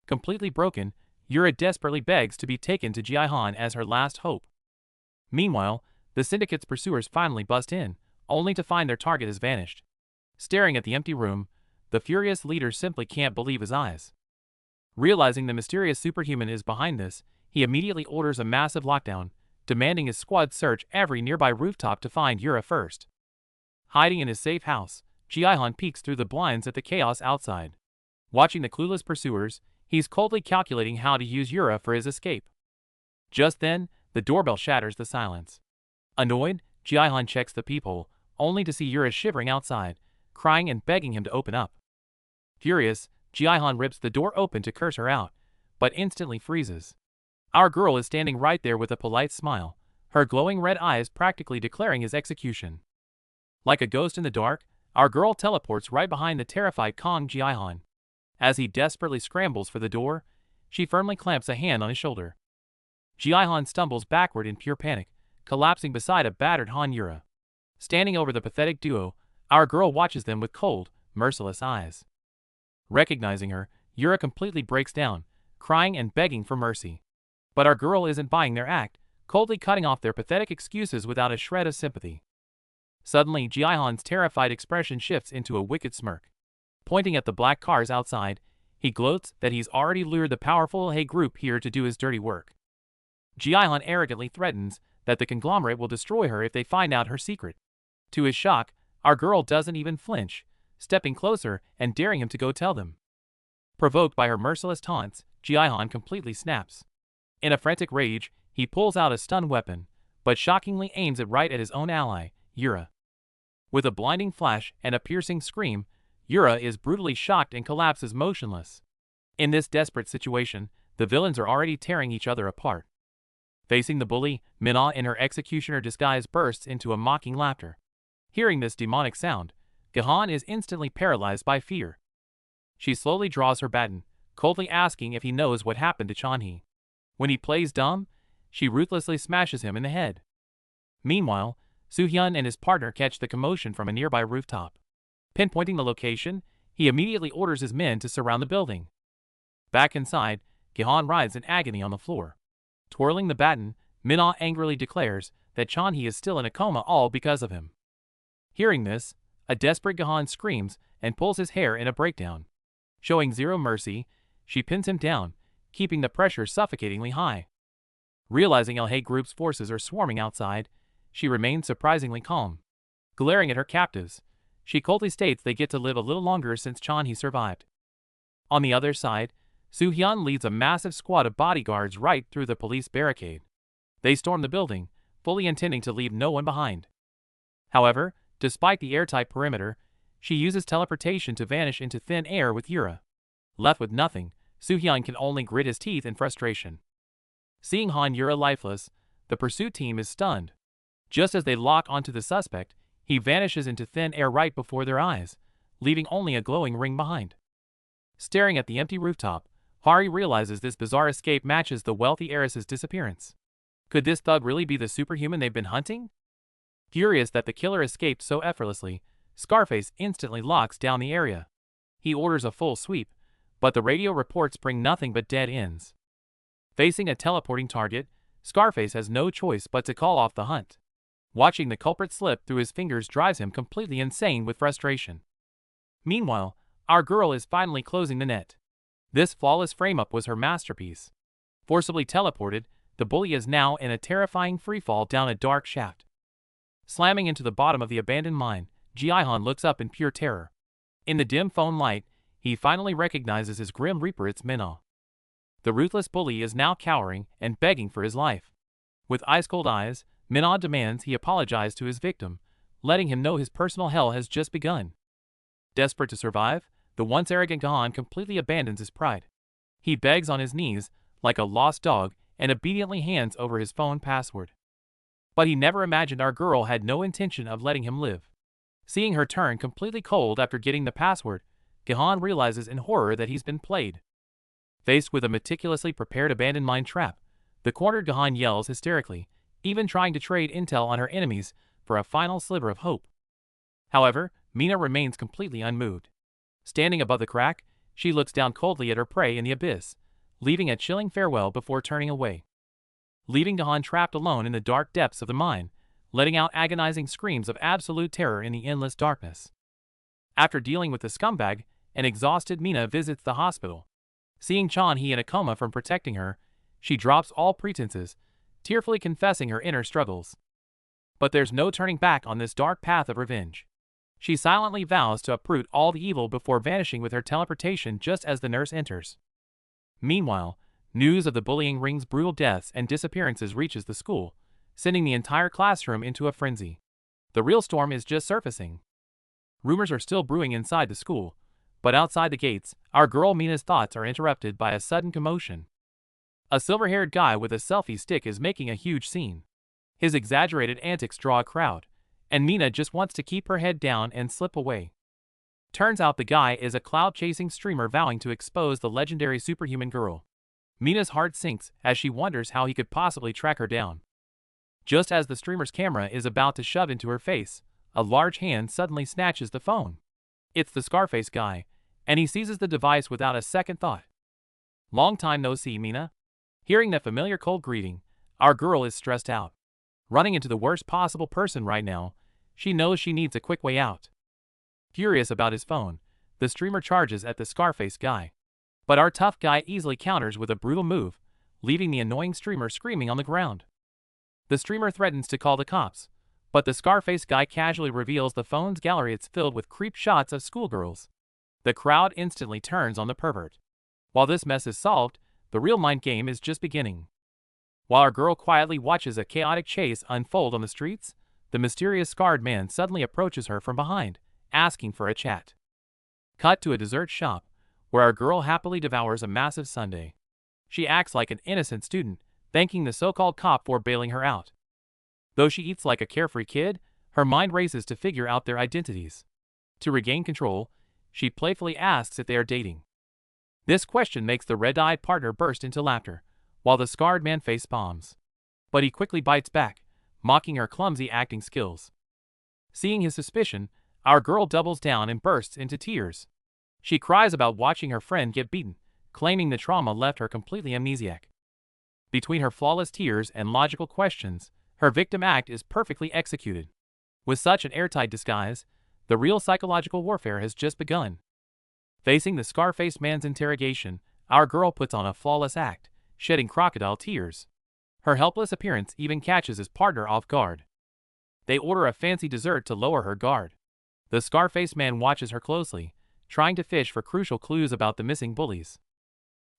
Completely broken, Yura desperately begs to be taken to Ji-han as her last hope. Meanwhile, the syndicate's pursuers finally bust in, only to find their target has vanished. Staring at the empty room, the furious leader simply can't believe his eyes. Realizing the mysterious superhuman is behind this, he immediately orders a massive lockdown, demanding his squad search every nearby rooftop to find Yura first. Hiding in his safe house, Jaehyun peeks through the blinds at the chaos outside. Watching the clueless pursuers, he's coldly calculating how to use Yura for his escape. Just then, the doorbell shatters the silence. Annoyed, Jaehyun checks the peephole, only to see Yura shivering outside, crying and begging him to open up. Furious, Jaehyun rips the door open to curse her out, but instantly freezes. Our girl is standing right there with a polite smile, her glowing red eyes practically declaring his execution. Like a ghost in the dark, our girl teleports right behind the terrified Kong Jaehyun. As he desperately scrambles for the door, she firmly clamps a hand on his shoulder. Jaehyun stumbles backward in pure panic, collapsing beside a battered Han Yura. Standing over the pathetic duo, our girl watches them with cold, merciless eyes. Recognizing her, Yura completely breaks down, crying and begging for mercy. But our girl isn't buying their act, coldly cutting off their pathetic excuses without a shred of sympathy. Suddenly, Jaehyun's terrified expression shifts into a wicked smirk. Pointing at the black cars outside, he gloats that he's already lured the powerful Hey group here to do his dirty work. Jaehyun arrogantly threatens that the conglomerate will destroy her if they find out her secret. To his shock, our girl doesn't even flinch, stepping closer and daring him to go tell them. Provoked by her merciless taunts, Jaehyun completely snaps. In a frantic rage, he pulls out a stun weapon, but shockingly aims it right at his own ally, Yura. With a blinding flash and a piercing scream, Yura is brutally shocked and collapses motionless. In this desperate situation, the villains are already tearing each other apart. Facing the bully, Manhwa in her executioner disguise bursts into a mocking laughter. Hearing this demonic sound, Gahan is instantly paralyzed by fear. She slowly draws her baton, coldly asking if he knows what happened to Chanhee. When he plays dumb, she ruthlessly smashes him in the head. Meanwhile, Soo-hyun and his partner catch the commotion from a nearby rooftop. Pinpointing the location, he immediately orders his men to surround the building. Back inside, Gahan writhes in agony on the floor. Twirling the baton, Manhwa angrily declares that Chanhee is still in a coma, all because of him. Hearing this, a desperate Gahan screams and pulls his hair in a breakdown. Showing zero mercy, she pins him down, keeping the pressure suffocatingly high. Realizing Hey group's forces are swarming outside, she remains surprisingly calm. Glaring at her captives, she coldly states they get to live a little longer since Chanhee survived. On the other side, Soo-hyun leads a massive squad of bodyguards right through the police barricade. They storm the building, fully intending to leave no one behind. However, despite the airtight perimeter, she uses teleportation to vanish into thin air with Yura. Left with nothing, Soo-hyun can only grit his teeth in frustration. Seeing Han Yura lifeless, the pursuit team is stunned. Just as they lock onto the suspect, he vanishes into thin air right before their eyes, leaving only a glowing ring behind. Staring at the empty rooftop, Hari realizes this bizarre escape matches the wealthy heiress's disappearance. Could this thug really be the superhuman they've been hunting? Furious that the killer escaped so effortlessly, Scarface instantly locks down the area. He orders a full sweep, but the radio reports bring nothing but dead ends. Facing a teleporting target, Scarface has no choice but to call off the hunt. Watching the culprit slip through his fingers drives him completely insane with frustration. Meanwhile, our girl is finally closing the net. This flawless frame-up was her masterpiece. Forcibly teleported, the bully is now in a terrifying freefall down a dark shaft. Slamming into the bottom of the abandoned mine, Jaehyun looks up in pure terror. In the dim phone light, he finally recognizes his grim reaper. It's Manhwa. The ruthless bully is now cowering and begging for his life. With ice-cold eyes, Manhwa demands he apologize to his victim, letting him know his personal hell has just begun. Desperate to survive, the once arrogant Gahan completely abandons his pride. He begs on his knees, like a lost dog, and obediently hands over his phone password. But he never imagined our girl had no intention of letting him live. Seeing her turn completely cold after getting the password, Gahan realizes in horror that he's been played. Faced with a meticulously prepared abandoned mine trap, the cornered Gahan yells hysterically, even trying to trade intel on her enemies for a final sliver of hope. However, Mina remains completely unmoved. Standing above the crack, she looks down coldly at her prey in the abyss, leaving a chilling farewell before turning away. Leaving Gahan trapped alone in the dark depths of the mine, letting out agonizing screams of absolute terror in the endless darkness. After dealing with the scumbag, an exhausted Mina visits the hospital. Seeing Chanhee in a coma from protecting her, She drops all pretenses, tearfully confessing her inner struggles. But there's no turning back on this dark path of revenge. She silently vows to uproot all the evil before vanishing with her teleportation just as the nurse enters. Meanwhile, news of the bullying ring's brutal deaths and disappearances reaches the school, sending the entire classroom into a frenzy. The real storm is just surfacing. Rumors are still brewing inside the school, but outside the gates, our girl Mina's thoughts are interrupted by a sudden commotion. A silver-haired guy with a selfie stick is making a huge scene. His exaggerated antics draw a crowd, and Mina just wants to keep her head down and slip away. Turns out the guy is a cloud-chasing streamer vowing to expose the legendary superhuman girl. Mina's heart sinks as she wonders how he could possibly track her down. Just as the streamer's camera is about to shove into her face, a large hand suddenly snatches the phone. It's the Scarface guy, and he seizes the device without a second thought. Long time no see, Mina. Hearing that familiar cold greeting, our girl is stressed out. Running into the worst possible person right now, she knows she needs a quick way out. Furious about his phone, the streamer charges at the Scarface guy. But our tough guy easily counters with a brutal move, leaving the annoying streamer screaming on the ground. The streamer threatens to call the cops, but the Scarface guy casually reveals the phone's gallery is filled with creep shots of schoolgirls. The crowd instantly turns on the pervert. While this mess is solved, the real mind game is just beginning. While our girl quietly watches a chaotic chase unfold on the streets, the mysterious scarred man suddenly approaches her from behind, asking for a chat. Cut to a dessert shop, where our girl happily devours a massive sundae. She acts like an innocent student, thanking the so-called cop for bailing her out. Though she eats like a carefree kid, her mind races to figure out their identities. To regain control, she playfully asks if they are dating. This question makes the red-eyed partner burst into laughter, while the scarred man face bombs. But he quickly bites back, mocking her clumsy acting skills. Seeing his suspicion, our girl doubles down and bursts into tears. She cries about watching her friend get beaten, claiming the trauma left her completely amnesiac. Between her flawless tears and logical questions, her victim act is perfectly executed. With such an airtight disguise, the real psychological warfare has just begun. Facing the Scarface man's interrogation, our girl puts on a flawless act, shedding crocodile tears. Her helpless appearance even catches his partner off guard. They order a fancy dessert to lower her guard. The Scarface man watches her closely, trying to fish for crucial clues about the missing bullies.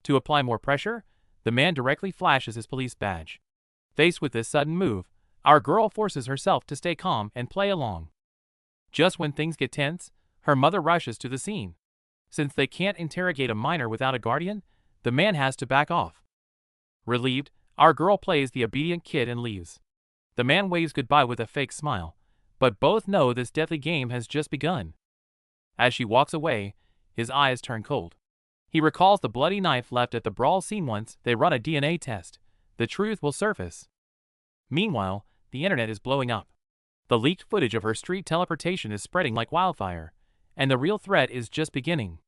To apply more pressure, the man directly flashes his police badge. Faced with this sudden move, our girl forces herself to stay calm and play along. Just when things get tense, her mother rushes to the scene. Since they can't interrogate a minor without a guardian, the man has to back off. Relieved, our girl plays the obedient kid and leaves. The man waves goodbye with a fake smile, but both know this deadly game has just begun. As she walks away, his eyes turn cold. He recalls the bloody knife left at the brawl scene. Once they run a DNA test, the truth will surface. Meanwhile, the internet is blowing up. The leaked footage of her street teleportation is spreading like wildfire, and the real threat is just beginning.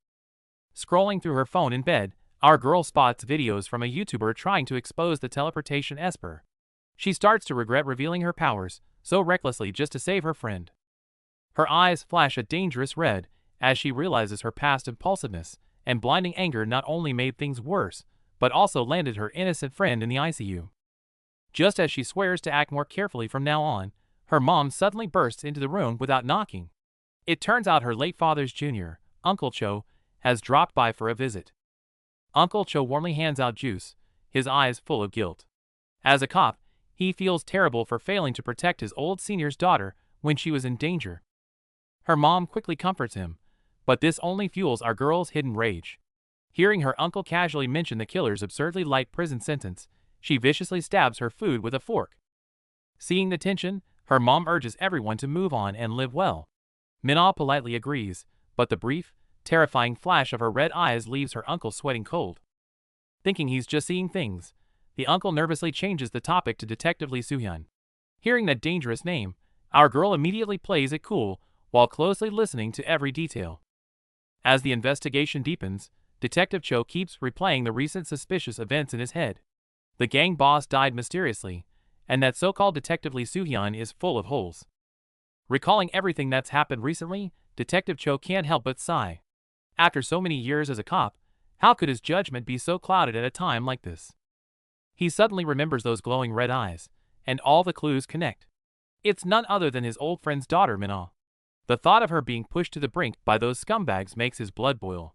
Scrolling through her phone in bed, our girl spots videos from a YouTuber trying to expose the teleportation esper. She starts to regret revealing her powers so recklessly just to save her friend. Her eyes flash a dangerous red as she realizes her past impulsiveness and blinding anger not only made things worse, but also landed her innocent friend in the ICU. Just as she swears to act more carefully from now on, her mom suddenly bursts into the room without knocking. It turns out her late father's junior, Uncle Cho, has dropped by for a visit. Uncle Cho warmly hands out juice, his eyes full of guilt. As a cop, he feels terrible for failing to protect his old senior's daughter when she was in danger. Her mom quickly comforts him, but this only fuels our girl's hidden rage. Hearing her uncle casually mention the killer's absurdly light prison sentence, she viciously stabs her food with a fork. Seeing the tension, her mom urges everyone to move on and live well. Minna politely agrees, but the brief, terrifying flash of her red eyes leaves her uncle sweating cold. Thinking he's just seeing things, the uncle nervously changes the topic to Detective Lee Soo-hyun. Hearing that dangerous name, our girl immediately plays it cool while closely listening to every detail. As the investigation deepens, Detective Cho keeps replaying the recent suspicious events in his head. The gang boss died mysteriously, and that so-called Detective Lee Soo-hyun is full of holes. Recalling everything that's happened recently, Detective Cho can't help but sigh. After so many years as a cop, how could his judgment be so clouded at a time like this? He suddenly remembers those glowing red eyes, and all the clues connect. It's none other than his old friend's daughter, Manhwa. The thought of her being pushed to the brink by those scumbags makes his blood boil.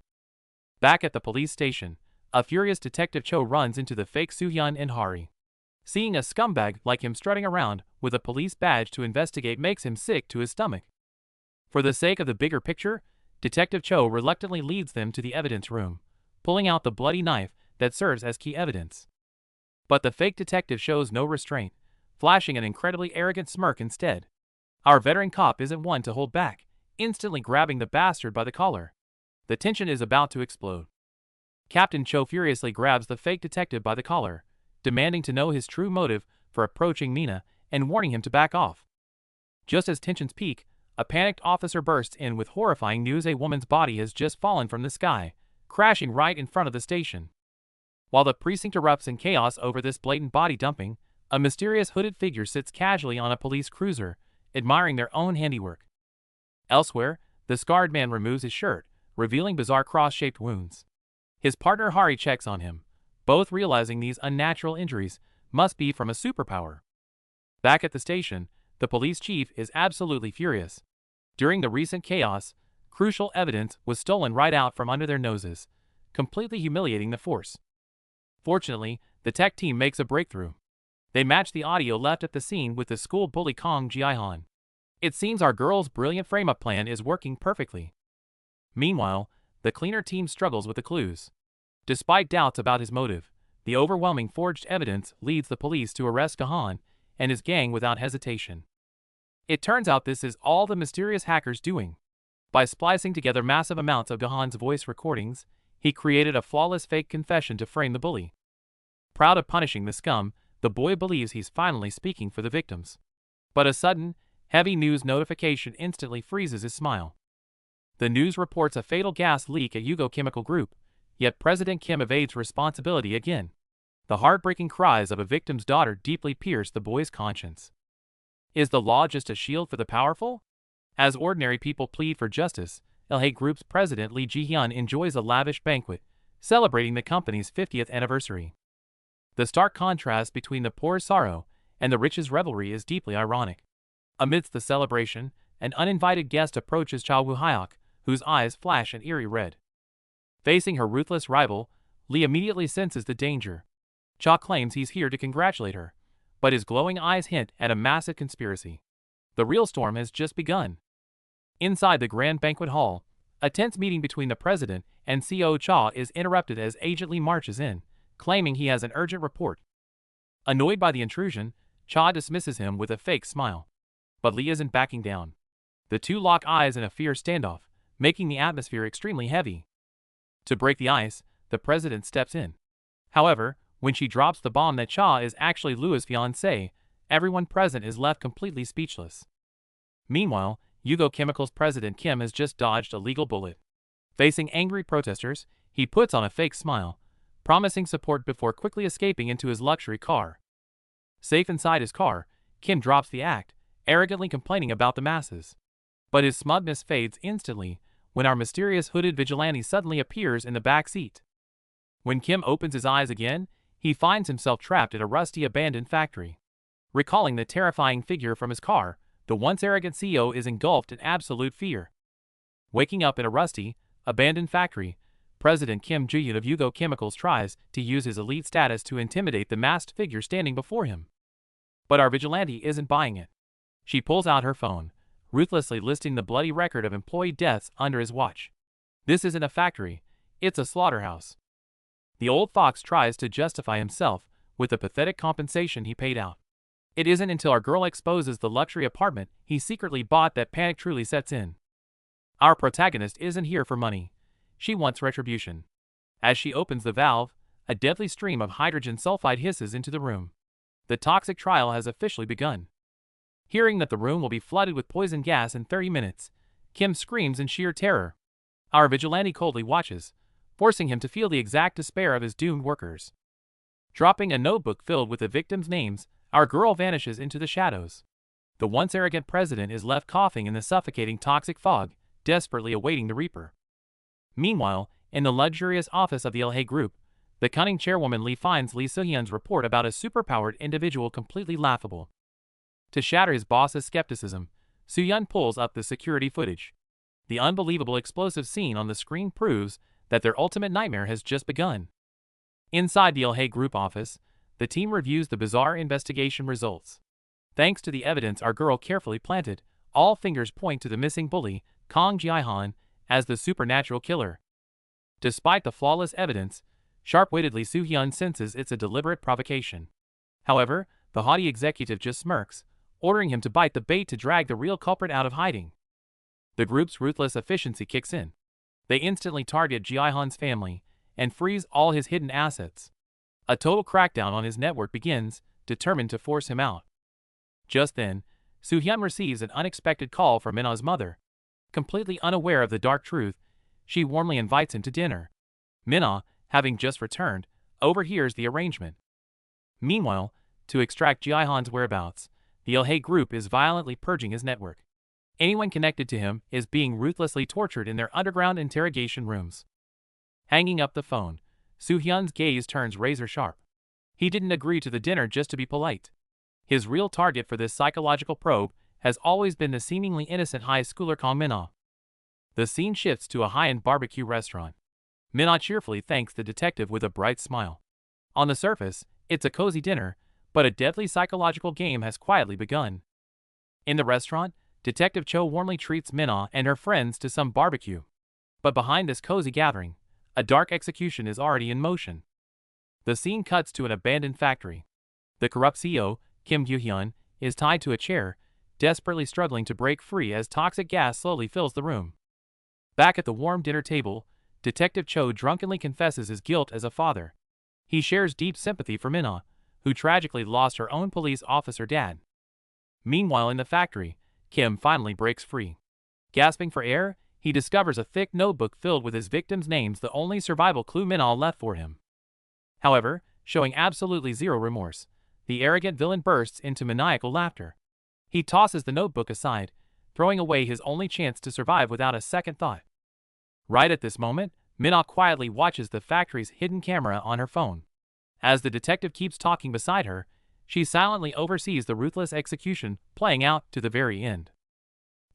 Back at the police station, a furious Detective Cho runs into the fake Soo-hyun and Hari. Seeing a scumbag like him strutting around with a police badge to investigate makes him sick to his stomach. For the sake of the bigger picture, Detective Cho reluctantly leads them to the evidence room, pulling out the bloody knife that serves as key evidence. But the fake detective shows no restraint, flashing an incredibly arrogant smirk instead. Our veteran cop isn't one to hold back, instantly grabbing the bastard by the collar. The tension is about to explode. Captain Cho furiously grabs the fake detective by the collar, demanding to know his true motive for approaching Mina and warning him to back off. Just as tensions peak, a panicked officer bursts in with horrifying news: a woman's body has just fallen from the sky, crashing right in front of the station. While the precinct erupts in chaos over this blatant body dumping, a mysterious hooded figure sits casually on a police cruiser, admiring their own handiwork. Elsewhere, the scarred man removes his shirt, revealing bizarre cross-shaped wounds. His partner Hari checks on him, both realizing these unnatural injuries must be from a superpower. Back at the station, the police chief is absolutely furious. During the recent chaos, crucial evidence was stolen right out from under their noses, completely humiliating the force. Fortunately, the tech team makes a breakthrough. They match the audio left at the scene with the school bully Kong Ji-han. It seems our girl's brilliant frame-up plan is working perfectly. Meanwhile, the cleaner team struggles with the clues. Despite doubts about his motive, the overwhelming forged evidence leads the police to arrest Gahan and his gang without hesitation. It turns out this is all the mysterious hacker's doing. By splicing together massive amounts of Gahan's voice recordings, he created a flawless fake confession to frame the bully. Proud of punishing the scum, the boy believes he's finally speaking for the victims. But a sudden, heavy news notification instantly freezes his smile. The news reports a fatal gas leak at Yugo Chemical Group, yet President Kim evades responsibility again. The heartbreaking cries of a victim's daughter deeply pierce the boy's conscience. Is the law just a shield for the powerful? As ordinary people plead for justice, LH Group's president Lee Ji-hyun enjoys a lavish banquet, celebrating the company's 50th anniversary. The stark contrast between the poor's sorrow and the rich's revelry is deeply ironic. Amidst the celebration, an uninvited guest approaches Cha Woo-hyuk, whose eyes flash an eerie red. Facing her ruthless rival, Lee immediately senses the danger. Cha claims he's here to congratulate her, but his glowing eyes hint at a massive conspiracy. The real storm has just begun. Inside the grand banquet hall, a tense meeting between the president and CEO Cha is interrupted as Agent Lee marches in, claiming he has an urgent report. Annoyed by the intrusion, Cha dismisses him with a fake smile. But Lee isn't backing down. The two lock eyes in a fierce standoff, making the atmosphere extremely heavy. To break the ice, the president steps in. However, when she drops the bomb that Cha is actually Louis' fiancée, everyone present is left completely speechless. Meanwhile, Yugo Chemical's president Kim has just dodged a legal bullet. Facing angry protesters, he puts on a fake smile, promising support before quickly escaping into his luxury car. Safe inside his car, Kim drops the act, arrogantly complaining about the masses. But his smugness fades instantly when our mysterious hooded vigilante suddenly appears in the back seat. When Kim opens his eyes again, he finds himself trapped at a rusty abandoned factory. Recalling the terrifying figure from his car, the once arrogant CEO is engulfed in absolute fear. Waking up in a rusty, abandoned factory, President Kim Ji-hyun of Yugo Chemicals tries to use his elite status to intimidate the masked figure standing before him. But our vigilante isn't buying it. She pulls out her phone, ruthlessly listing the bloody record of employee deaths under his watch. This isn't a factory, it's a slaughterhouse. The old fox tries to justify himself with the pathetic compensation he paid out. It isn't until our girl exposes the luxury apartment he secretly bought that panic truly sets in. Our protagonist isn't here for money. She wants retribution. As she opens the valve, a deadly stream of hydrogen sulfide hisses into the room. The toxic trial has officially begun. Hearing that the room will be flooded with poison gas in 30 minutes, Kim screams in sheer terror. Our vigilante coldly watches, forcing him to feel the exact despair of his doomed workers. Dropping a notebook filled with the victims' names, our girl vanishes into the shadows. The once arrogant president is left coughing in the suffocating toxic fog, desperately awaiting the reaper. Meanwhile, in the luxurious office of the LH Group, The cunning chairwoman Lee finds Lee Soo-hyun's report about a superpowered individual completely laughable. To shatter his boss's skepticism, Soo-hyun pulls up the security footage. The unbelievable explosive scene on the screen proves that their ultimate nightmare has just begun. Inside the Yahello group office, the team reviews the bizarre investigation results. Thanks to the evidence our girl carefully planted, all fingers point to the missing bully, Kang Jae-han, as the supernatural killer. Despite the flawless evidence, sharp-wittedly Soo-hyun senses it's a deliberate provocation. However, the haughty executive just smirks, ordering him to bite the bait to drag the real culprit out of hiding. The group's ruthless efficiency kicks in. They instantly target Jae-han's family and freeze all his hidden assets. A total crackdown on his network begins, determined to force him out. Just then, Soo-hyun receives an unexpected call from Minna's mother. Completely unaware of the dark truth, she warmly invites him to dinner. Minna, having just returned, overhears the arrangement. Meanwhile, to extract Jae-han's whereabouts, the Yahello group is violently purging his network. Anyone connected to him is being ruthlessly tortured in their underground interrogation rooms. Hanging up the phone, Soo-hyun's gaze turns razor-sharp. He didn't agree to the dinner just to be polite. His real target for this psychological probe has always been the seemingly innocent high schooler Kang Minna. The scene shifts to a high-end barbecue restaurant. Minna cheerfully thanks the detective with a bright smile. On the surface, it's a cozy dinner, but a deadly psychological game has quietly begun. In the restaurant, Detective Cho warmly treats Minna and her friends to some barbecue. But behind this cozy gathering, a dark execution is already in motion. The scene cuts to an abandoned factory. The corrupt CEO, Kim Gyu-hyun, is tied to a chair, desperately struggling to break free as toxic gas slowly fills the room. Back at the warm dinner table, Detective Cho drunkenly confesses his guilt as a father. He shares deep sympathy for Minna, who tragically lost her own police officer dad. Meanwhile in the factory, Kim finally breaks free. Gasping for air, he discovers a thick notebook filled with his victims' names, the only survival clue Minna left for him. However, showing absolutely zero remorse, the arrogant villain bursts into maniacal laughter. He tosses the notebook aside, throwing away his only chance to survive without a second thought. Right at this moment, Minna quietly watches the factory's hidden camera on her phone. As the detective keeps talking beside her, she silently oversees the ruthless execution playing out to the very end.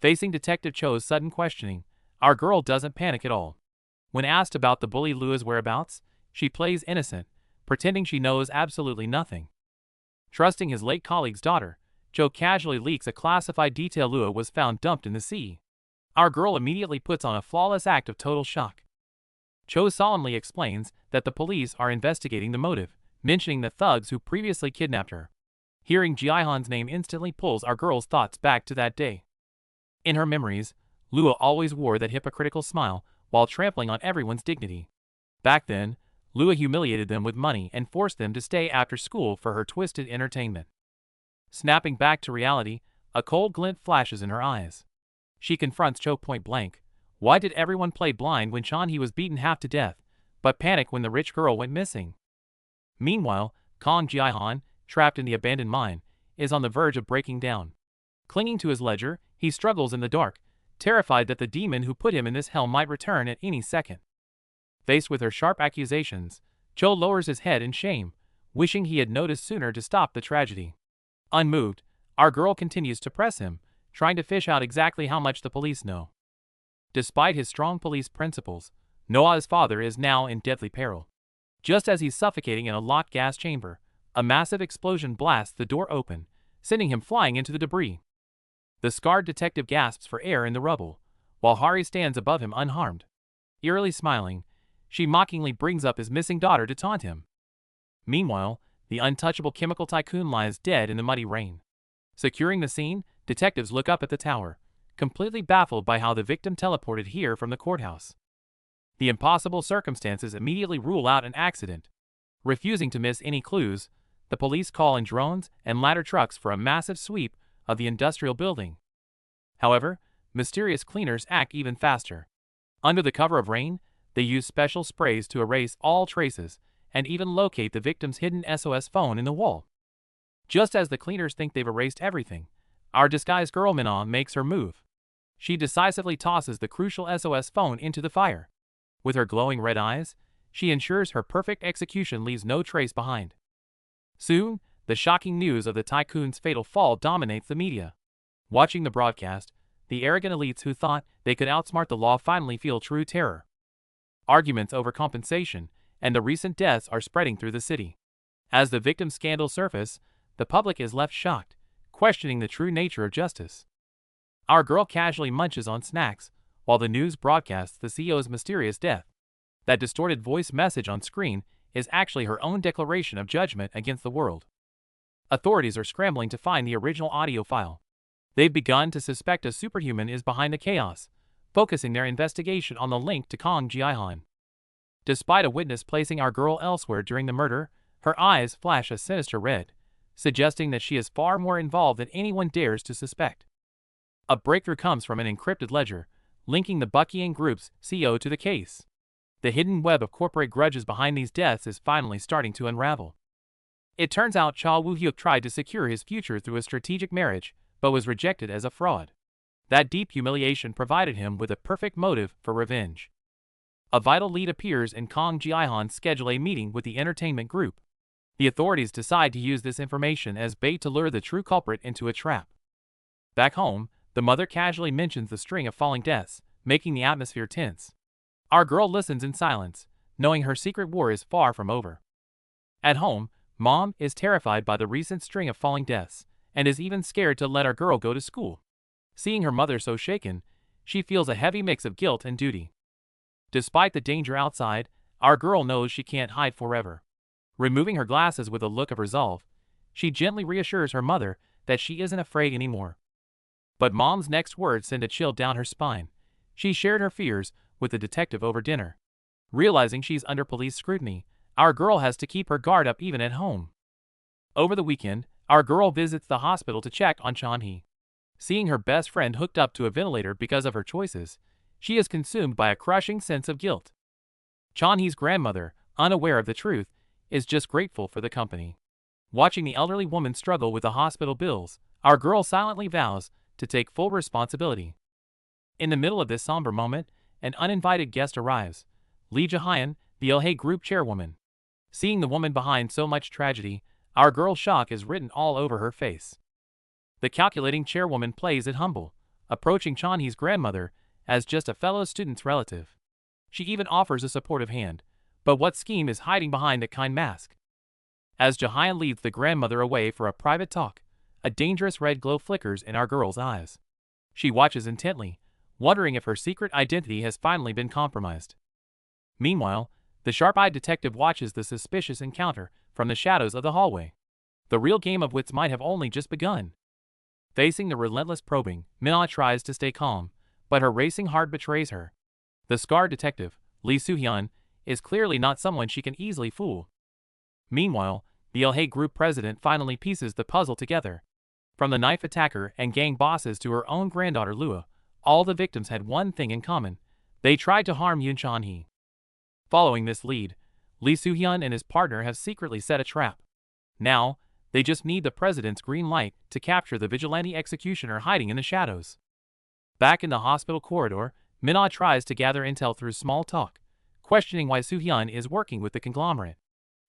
Facing Detective Cho's sudden questioning, our girl doesn't panic at all. When asked about the bully Lua's whereabouts, she plays innocent, pretending she knows absolutely nothing. Trusting his late colleague's daughter, Cho casually leaks a classified detail: Lua was found dumped in the sea. Our girl immediately puts on a flawless act of total shock. Cho solemnly explains that the police are investigating the motive, mentioning the thugs who previously kidnapped her. Hearing Jae-han's name instantly pulls our girl's thoughts back to that day. In her memories, Lua always wore that hypocritical smile while trampling on everyone's dignity. Back then, Lua humiliated them with money and forced them to stay after school for her twisted entertainment. Snapping back to reality, a cold glint flashes in her eyes. She confronts Cho point blank. Why did everyone play blind when Chan-hee was beaten half to death, but panic when the rich girl went missing? Meanwhile, Kang Jae-han, trapped in the abandoned mine, is on the verge of breaking down. Clinging to his ledger, he struggles in the dark, terrified that the demon who put him in this hell might return at any second. Faced with her sharp accusations, Cho lowers his head in shame, wishing he had noticed sooner to stop the tragedy. Unmoved, our girl continues to press him, trying to fish out exactly how much the police know. Despite his strong police principles, Noah's father is now in deadly peril. Just as he's suffocating in a locked gas chamber, a massive explosion blasts the door open, sending him flying into the debris. The scarred detective gasps for air in the rubble, while Hari stands above him unharmed. Eerily smiling, she mockingly brings up his missing daughter to taunt him. Meanwhile, the untouchable chemical tycoon lies dead in the muddy rain. Securing the scene, detectives look up at the tower, completely baffled by how the victim teleported here from the courthouse. The impossible circumstances immediately rule out an accident. Refusing to miss any clues, the police call in drones and ladder trucks for a massive sweep of the industrial building. However, mysterious cleaners act even faster. Under the cover of rain, they use special sprays to erase all traces and even locate the victim's hidden SOS phone in the wall. Just as the cleaners think they've erased everything, our disguised girl Minna makes her move. She decisively tosses the crucial SOS phone into the fire. With her glowing red eyes, she ensures her perfect execution leaves no trace behind. Soon, the shocking news of the tycoon's fatal fall dominates the media. Watching the broadcast, the arrogant elites who thought they could outsmart the law finally feel true terror. Arguments over compensation and the recent deaths are spreading through the city. As the victim scandals surface, the public is left shocked, questioning the true nature of justice. Our girl casually munches on snacks, while the news broadcasts the CEO's mysterious death. That distorted voice message on screen is actually her own declaration of judgment against the world. Authorities are scrambling to find the original audio file. They've begun to suspect a superhuman is behind the chaos, focusing their investigation on the link to Kang Ji-han. Despite a witness placing our girl elsewhere during the murder, her eyes flash a sinister red, suggesting that she is far more involved than anyone dares to suspect. A breakthrough comes from an encrypted ledger, linking the Buckian Group's CEO to the case. The hidden web of corporate grudges behind these deaths is finally starting to unravel. It turns out Cha Woo-hyuk tried to secure his future through a strategic marriage, but was rejected as a fraud. That deep humiliation provided him with a perfect motive for revenge. A vital lead appears in Kang Ji-han's schedule a meeting with the entertainment group. The authorities decide to use this information as bait to lure the true culprit into a trap. Back home, the mother casually mentions the string of falling deaths, making the atmosphere tense. Our girl listens in silence, knowing her secret war is far from over. At home, Mom is terrified by the recent string of falling deaths, and is even scared to let our girl go to school. Seeing her mother so shaken, she feels a heavy mix of guilt and duty. Despite the danger outside, our girl knows she can't hide forever. Removing her glasses with a look of resolve, she gently reassures her mother that she isn't afraid anymore. But Mom's next words send a chill down her spine. She shared her fears with the detective over dinner. Realizing she's under police scrutiny, our girl has to keep her guard up even at home. Over the weekend, our girl visits the hospital to check on Chan-hee. Seeing her best friend hooked up to a ventilator because of her choices, she is consumed by a crushing sense of guilt. Chan-hee's grandmother, unaware of the truth, is just grateful for the company. Watching the elderly woman struggle with the hospital bills, our girl silently vows to take full responsibility. In the middle of this somber moment, an uninvited guest arrives, Lee Ja-hyun, the Ilhae Group chairwoman. Seeing the woman behind so much tragedy, our girl's shock is written all over her face. The calculating chairwoman plays it humble, approaching Chan-hee's grandmother as just a fellow student's relative. She even offers a supportive hand, but what scheme is hiding behind that kind mask? As Ja-hyun leads the grandmother away for a private talk, a dangerous red glow flickers in our girl's eyes. She watches intently, wondering if her secret identity has finally been compromised. Meanwhile, the sharp-eyed detective watches the suspicious encounter from the shadows of the hallway. The real game of wits might have only just begun. Facing the relentless probing, Minna tries to stay calm, but her racing heart betrays her. The scarred detective, Lee Soo-hyun, is clearly not someone she can easily fool. Meanwhile, the Ilhae Group president finally pieces the puzzle together. From the knife attacker and gang bosses to her own granddaughter Lua, all the victims had one thing in common: they tried to harm Yoon Chan-hee. Following this lead, Lee Soo-hyun and his partner have secretly set a trap. Now, they just need the president's green light to capture the vigilante executioner hiding in the shadows. Back in the hospital corridor, Minna tries to gather intel through small talk, questioning why Soo-hyun is working with the conglomerate.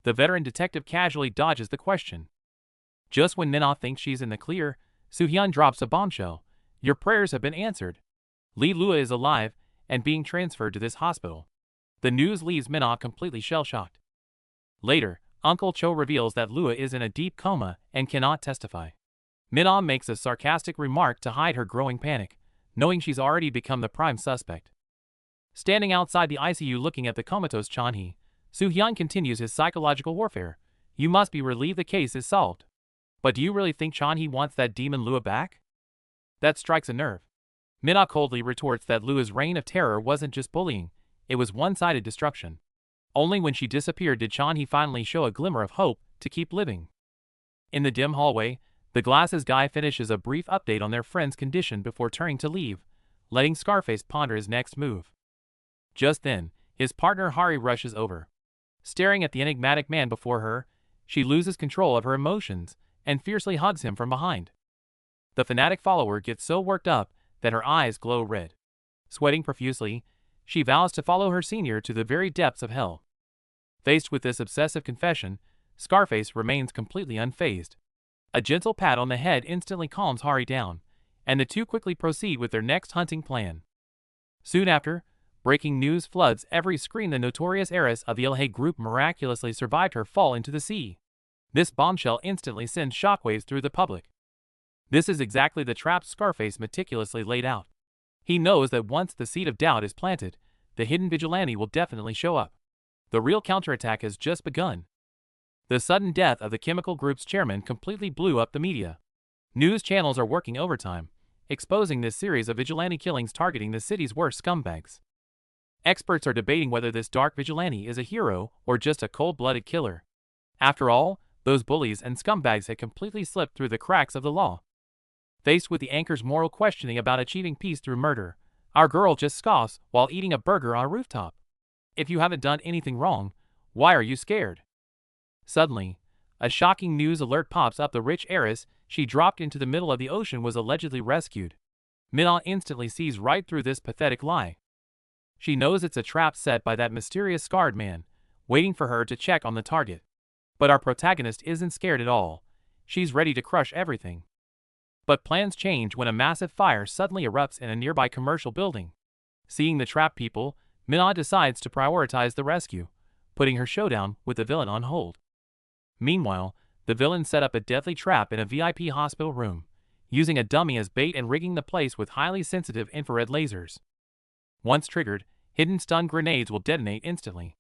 The veteran detective casually dodges the question. Just when Minna thinks she's in the clear, Soo-hyun drops a bombshell. Your prayers have been answered. Lee Lua is alive and being transferred to this hospital. The news leaves Minna completely shell-shocked. Later, Uncle Cho reveals that Lua is in a deep coma and cannot testify. Minna makes a sarcastic remark to hide her growing panic, knowing she's already become the prime suspect. Standing outside the ICU looking at the comatose Chan-hee, Soo-hyun continues his psychological warfare. You must be relieved the case is solved. But do you really think Chan-hee wants that demon Lua back? That strikes a nerve. Minna coldly retorts that Lua's reign of terror wasn't just bullying, it was one-sided destruction. Only when she disappeared did Chan-hee finally show a glimmer of hope to keep living. In the dim hallway, the glasses guy finishes a brief update on their friend's condition before turning to leave, letting Scarface ponder his next move. Just then, his partner Hari rushes over. Staring at the enigmatic man before her, she loses control of her emotions and fiercely hugs him from behind. The fanatic follower gets so worked up that her eyes glow red. Sweating profusely, she vows to follow her senior to the very depths of hell. Faced with this obsessive confession, Scarface remains completely unfazed. A gentle pat on the head instantly calms Hari down, and the two quickly proceed with their next hunting plan. Soon after, breaking news floods every screen. The notorious heiress of the Yahello group miraculously survived her fall into the sea. This bombshell instantly sends shockwaves through the public. This is exactly the trap Scarface meticulously laid out. He knows that once the seed of doubt is planted, the hidden vigilante will definitely show up. The real counterattack has just begun. The sudden death of the chemical group's chairman completely blew up the media. News channels are working overtime, exposing this series of vigilante killings targeting the city's worst scumbags. Experts are debating whether this dark vigilante is a hero or just a cold-blooded killer. After all, those bullies and scumbags had completely slipped through the cracks of the law. Faced with the anchor's moral questioning about achieving peace through murder, our girl just scoffs while eating a burger on a rooftop. If you haven't done anything wrong, why are you scared? Suddenly, a shocking news alert pops up. The rich heiress she dropped into the middle of the ocean was allegedly rescued. Mina instantly sees right through this pathetic lie. She knows it's a trap set by that mysterious scarred man, waiting for her to check on the target. But our protagonist isn't scared at all. She's ready to crush everything. But plans change when a massive fire suddenly erupts in a nearby commercial building. Seeing the trapped people, Mina decides to prioritize the rescue, putting her showdown with the villain on hold. Meanwhile, the villain set up a deadly trap in a VIP hospital room, using a dummy as bait and rigging the place with highly sensitive infrared lasers. Once triggered, hidden stun grenades will detonate instantly.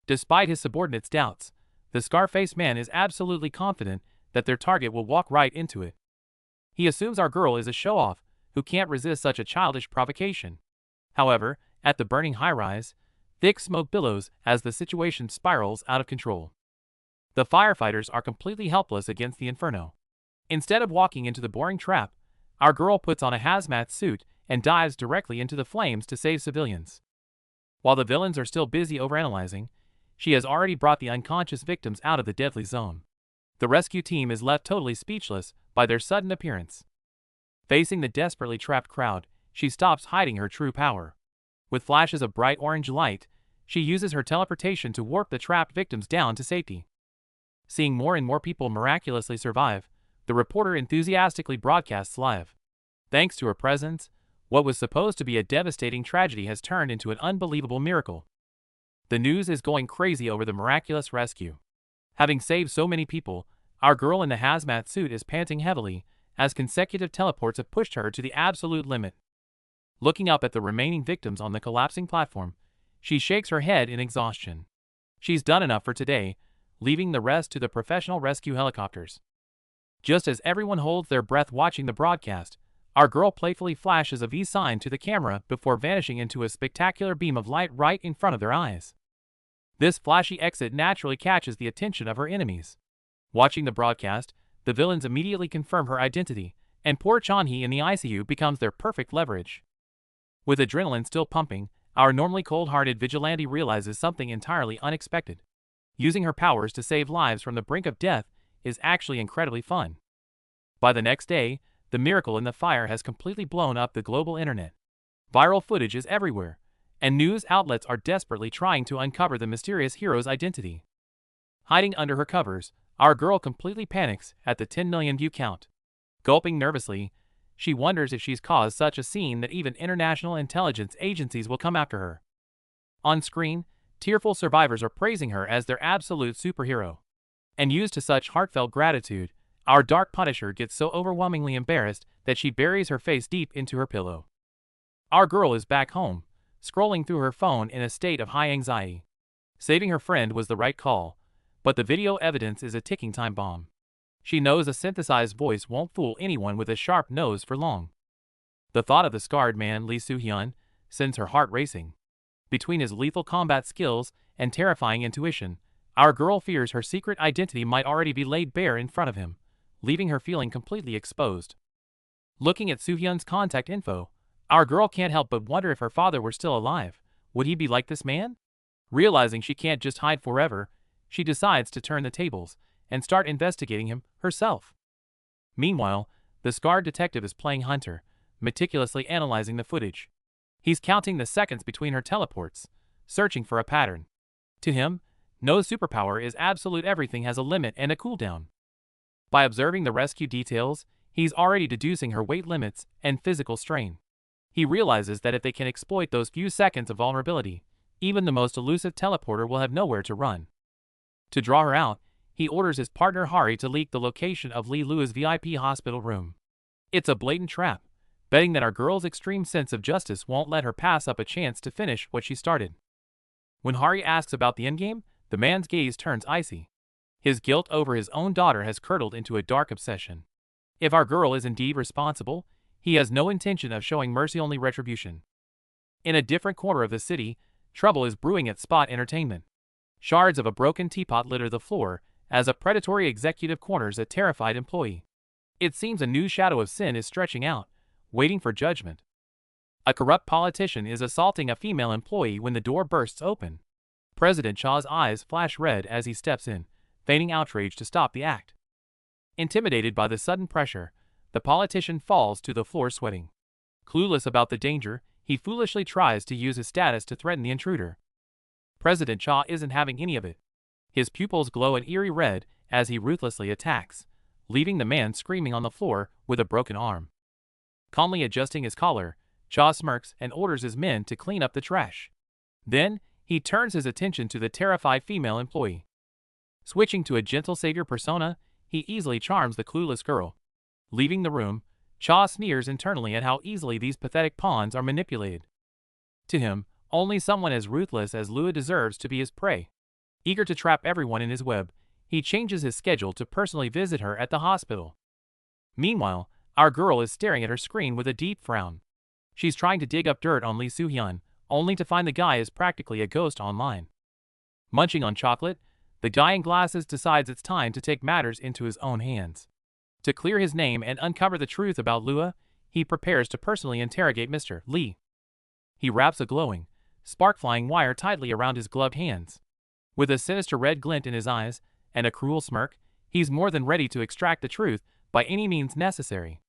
Despite his subordinates' doubts, the Scarface man is absolutely confident that their target will walk right into it. He assumes our girl is a show-off who can't resist such a childish provocation. However, at the burning high-rise, thick smoke billows as the situation spirals out of control. The firefighters are completely helpless against the inferno. Instead of walking into the boring trap, our girl puts on a hazmat suit and dives directly into the flames to save civilians. While the villains are still busy overanalyzing, she has already brought the unconscious victims out of the deadly zone. The rescue team is left totally speechless by their sudden appearance. Facing the desperately trapped crowd, she stops hiding her true power. With flashes of bright orange light, she uses her teleportation to warp the trapped victims down to safety. Seeing more and more people miraculously survive, the reporter enthusiastically broadcasts live. Thanks to her presence, what was supposed to be a devastating tragedy has turned into an unbelievable miracle. The news is going crazy over the miraculous rescue. Having saved so many people, our girl in the hazmat suit is panting heavily, as consecutive teleports have pushed her to the absolute limit. Looking up at the remaining victims on the collapsing platform, she shakes her head in exhaustion. She's done enough for today, leaving the rest to the professional rescue helicopters. Just as everyone holds their breath watching the broadcast, our girl playfully flashes a V sign to the camera before vanishing into a spectacular beam of light right in front of their eyes. This flashy exit naturally catches the attention of her enemies. Watching the broadcast, the villains immediately confirm her identity, and poor Chanhee in the ICU becomes their perfect leverage. With adrenaline still pumping, our normally cold-hearted vigilante realizes something entirely unexpected. Using her powers to save lives from the brink of death is actually incredibly fun. By the next day, the miracle in the fire has completely blown up the global internet. Viral footage is everywhere, and news outlets are desperately trying to uncover the mysterious hero's identity. Hiding under her covers, our girl completely panics at the 10 million view count. Gulping nervously, she wonders if she's caused such a scene that even international intelligence agencies will come after her. On screen, tearful survivors are praising her as their absolute superhero. And used to such heartfelt gratitude, our dark Punisher gets so overwhelmingly embarrassed that she buries her face deep into her pillow. Our girl is back home, scrolling through her phone in a state of high anxiety. Saving her friend was the right call, but the video evidence is a ticking time bomb. She knows a synthesized voice won't fool anyone with a sharp nose for long. The thought of the scarred man Lee Soo-hyun sends her heart racing. Between his lethal combat skills and terrifying intuition, our girl fears her secret identity might already be laid bare in front of him, leaving her feeling completely exposed. Looking at Soo-hyun's contact info, our girl can't help but wonder if her father were still alive. Would he be like this man? Realizing she can't just hide forever, she decides to turn the tables and start investigating him herself. Meanwhile, the scarred detective is playing Hunter, meticulously analyzing the footage. He's counting the seconds between her teleports, searching for a pattern. To him, No superpower is absolute, everything has a limit and a cooldown. By observing the rescue details, he's already deducing her weight limits and physical strain. He realizes that if they can exploit those few seconds of vulnerability, even the most elusive teleporter will have nowhere to run. To draw her out, he orders his partner Hari to leak the location of Li Lua's VIP hospital room. It's a blatant trap, betting that our girl's extreme sense of justice won't let her pass up a chance to finish what she started. When Hari asks about the endgame, the man's gaze turns icy. His guilt over his own daughter has curdled into a dark obsession. If our girl is indeed responsible, he has no intention of showing mercy, only retribution. In a different corner of the city, trouble is brewing at Spot Entertainment. Shards of a broken teapot litter the floor as a predatory executive corners a terrified employee. It seems a new shadow of sin is stretching out, waiting for judgment. A corrupt politician is assaulting a female employee when the door bursts open. President Cha's eyes flash red as he steps in, feigning outrage to stop the act. Intimidated by the sudden pressure, the politician falls to the floor sweating. Clueless about the danger, he foolishly tries to use his status to threaten the intruder. President Cha isn't having any of it. His pupils glow an eerie red as he ruthlessly attacks, leaving the man screaming on the floor with a broken arm. Calmly adjusting his collar, Cha smirks and orders his men to clean up the trash. Then, he turns his attention to the terrified female employee. Switching to a gentle savior persona, he easily charms the clueless girl. Leaving the room, Cha sneers internally at how easily these pathetic pawns are manipulated. To him, only someone as ruthless as Lua deserves to be his prey. Eager to trap everyone in his web, he changes his schedule to personally visit her at the hospital. Meanwhile, our girl is staring at her screen with a deep frown. She's trying to dig up dirt on Lee Soo-hyun, only to find the guy is practically a ghost online. Munching on chocolate, the guy in glasses decides it's time to take matters into his own hands. To clear his name and uncover the truth about Lua, he prepares to personally interrogate Mr. Lee. He wraps a glowing, spark-flying wire tightly around his gloved hands. With a sinister red glint in his eyes and a cruel smirk, he's more than ready to extract the truth by any means necessary.